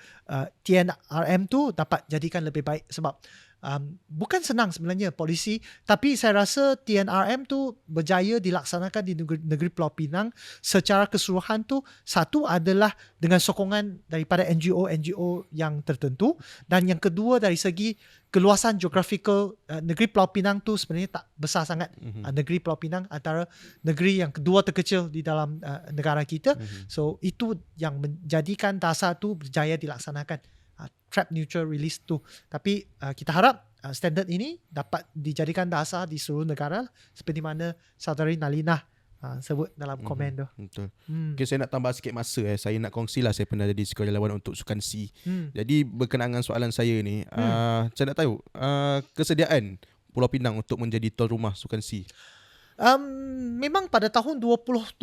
TNRM tu dapat jadikan lebih baik. Sebab bukan senang sebenarnya polisi, tapi saya rasa TNRM tu berjaya dilaksanakan di negeri Pulau Pinang secara keseluruhan tu. Satu adalah dengan sokongan daripada NGO yang tertentu, dan yang kedua dari segi keluasan geographical. Negeri Pulau Pinang tu sebenarnya tak besar sangat. Negeri Pulau Pinang antara negeri yang kedua terkecil di dalam negara kita. So itu yang menjadikan dasar tu berjaya dilaksanakan, trap neutral release tu. Tapi kita harap standard ini dapat dijadikan dasar di seluruh negara, seperti mana saudari Nalina sebut dalam komen tu. Betul. Okay, saya nak tambah sikit masa. Saya nak kongsi lah, saya pernah jadi sukarelawan untuk Sukan C. Jadi berkenaan dengan soalan saya ni, saya nak tahu kesediaan Pulau Pinang untuk menjadi tuan rumah Sukan C. Memang pada tahun 2027,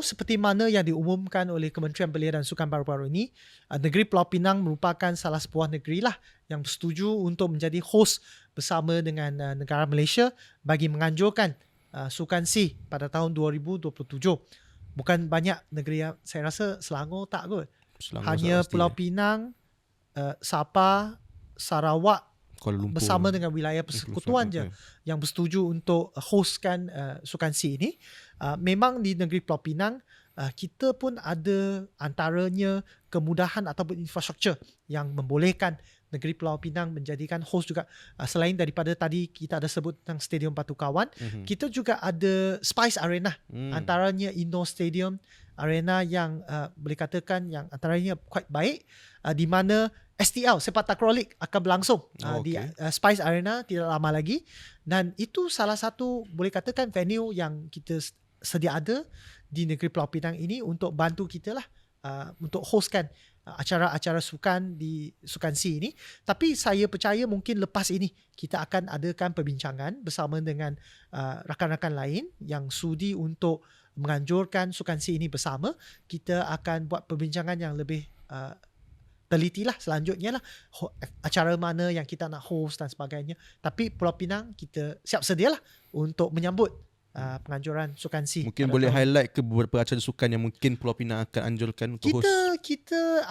seperti mana yang diumumkan oleh Kementerian Belia dan Sukan baru-baru ini, negeri Pulau Pinang merupakan salah sebuah negeri lah yang bersetuju untuk menjadi host bersama dengan negara Malaysia bagi menganjurkan Sukan C pada tahun 2027. Bukan banyak negeri yang, saya rasa Selangor tak kot. Hanya Pulau Pinang, Sabah, Sarawak, Kuala Lumpur bersama dengan wilayah persekutuan je yang bersetuju untuk hostkan Sukan C ini. Memang di negeri Pulau Pinang kita pun ada antaranya kemudahan ataupun infrastruktur yang membolehkan negeri Pulau Pinang menjadikan host juga. Selain daripada tadi kita ada sebut tentang Stadium Batu Kawan, kita juga ada Spice Arena, antaranya indoor stadium arena yang boleh katakan yang antaranya quite baik, di mana STL, Sepak Takraw League akan berlangsung di Spice Arena tidak lama lagi. Dan itu salah satu boleh katakan venue yang kita sedia ada di negeri Pulau Pinang ini untuk bantu kita lah untuk hostkan acara-acara sukan di Sukan C ini. Tapi saya percaya mungkin lepas ini kita akan adakan perbincangan bersama dengan rakan-rakan lain yang sudi untuk menganjurkan Sukan C ini bersama. Kita akan buat perbincangan yang lebih telitilah selanjutnya lah, acara mana yang kita nak host dan sebagainya. Tapi Pulau Pinang kita siap sedia lah untuk menyambut penganjuran Sukan C. Mungkin boleh highlight ke beberapa acara sukan yang mungkin Pulau Pinang akan anjurkan untuk host. Kita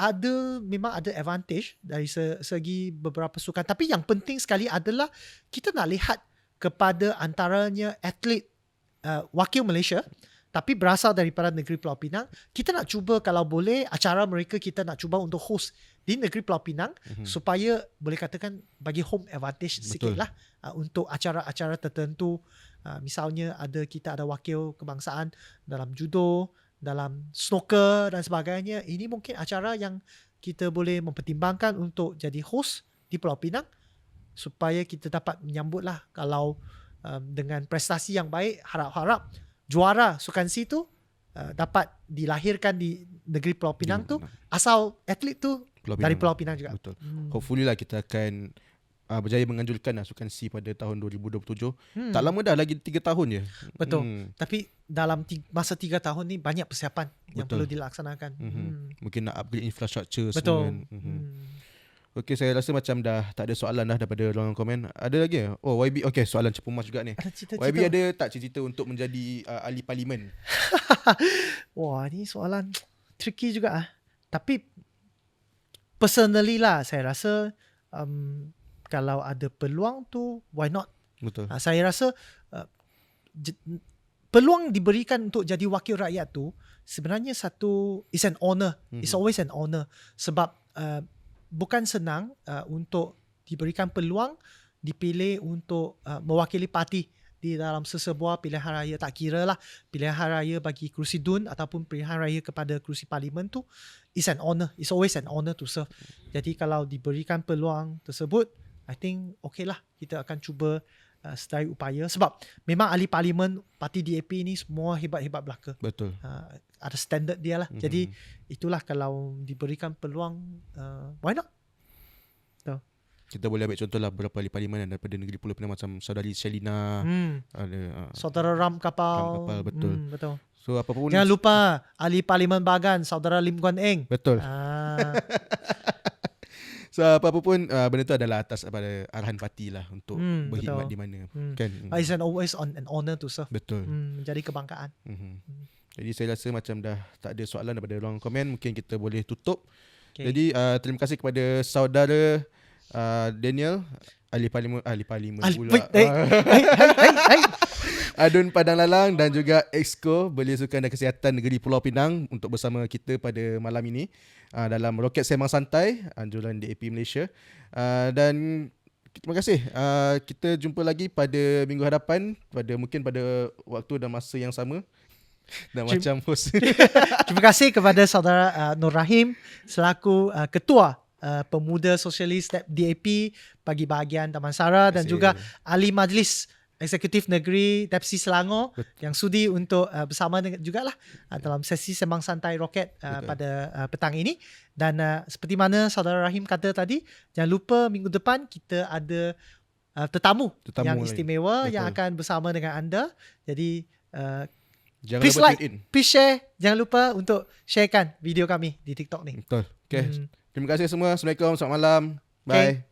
memang ada advantage dari segi beberapa sukan. Tapi yang penting sekali adalah kita nak lihat kepada antaranya atlet wakil Malaysia tapi berasal daripada negeri Pulau Pinang. Kita nak cuba kalau boleh acara mereka kita nak cuba untuk host di negeri Pulau Pinang supaya boleh katakan bagi home advantage sikit lah untuk acara-acara tertentu. Misalnya kita ada wakil kebangsaan dalam judo, dalam snooker dan sebagainya. Ini mungkin acara yang kita boleh mempertimbangkan untuk jadi host di Pulau Pinang supaya kita dapat menyambut lah kalau dengan prestasi yang baik, harap-harap juara Sukan C tu dapat dilahirkan di negeri Pulau Pinang tu, asal atlet tu dari Pulau Pinang juga. Betul. Hopefully lah kita akan berjaya menganjurkan Sukan C pada tahun 2027. Tak lama dah, lagi 3 tahun je. Betul. Tapi dalam masa 3 tahun ni banyak persiapan yang perlu dilaksanakan. Mungkin nak upgrade infrastruktur Betul. semua kan. Okey, saya rasa macam dah tak ada soalan dah daripada ruangan komen. Ada lagi? Oh, YB. Okey, soalan cepumas juga ni. Ada cita-cita. YB ada tak cita-cita untuk menjadi ahli parlimen? Wah, ni soalan tricky juga. Tapi personally lah, saya rasa kalau ada peluang tu, why not? Betul. Saya rasa peluang diberikan untuk jadi wakil rakyat tu sebenarnya it's an honor. It's always an honor. Sebab bukan senang untuk diberikan peluang dipilih untuk mewakili parti di dalam sesebuah pilihan raya. Tak kira lah pilihan raya bagi kerusi DUN ataupun pilihan raya kepada kerusi parlimen tu, it's an honor. It's always an honor to serve. Jadi kalau diberikan peluang tersebut, I think okay lah, kita akan cuba sedaya upaya. Sebab memang ahli parlimen parti DAP ni semua hebat-hebat belaka. Betul. Ada standard dia lah. Jadi itulah kalau diberikan peluang, why not? Kita boleh ambil contoh lah beberapa ahli parlimen daripada negeri Pulau Pinang macam saudari Shelina, ada saudara Ram Kapal. Ram Kapal, betul. Betul. So apapun, jangan lupa ahli parlimen Bagan saudara Lim Guan Eng. Betul. So apa-apa pun benda tu adalah atas pada arahan parti lah untuk berkhidmat di mana. Kan? It's always an honor to serve. Betul. Menjadi kebanggaan. Jadi saya rasa macam dah tak ada soalan daripada ruangan komen, mungkin kita boleh tutup. Okay. Jadi terima kasih kepada saudara Daniel, ahli parlimen pula. Adun Padang Lalang dan juga Exco Belia Sukan dan Kesihatan Negeri Pulau Pinang untuk bersama kita pada malam ini dalam Roket Sembang Santai anjuran DAP Malaysia. Dan terima kasih. Kita jumpa lagi pada minggu hadapan mungkin pada waktu dan masa yang sama. Dan macam host. Terima kasih kepada saudara Nur Rahim selaku ketua Pemuda Sosialis DAP bagi bahagian Damansara dan juga ahli majlis Eksekutif Negeri Dapsi Selangor yang sudi untuk bersama dengan jugalah dalam sesi Sembang Santai Roket pada petang ini. Dan seperti mana saudara Rahim kata tadi, jangan lupa minggu depan kita ada tetamu yang istimewa yang akan bersama dengan anda. Jadi jangan please lupa like, please share. Jangan lupa untuk sharekan video kami di TikTok ni. Betul. Okay. Terima kasih semua. Assalamualaikum. Selamat malam. Bye.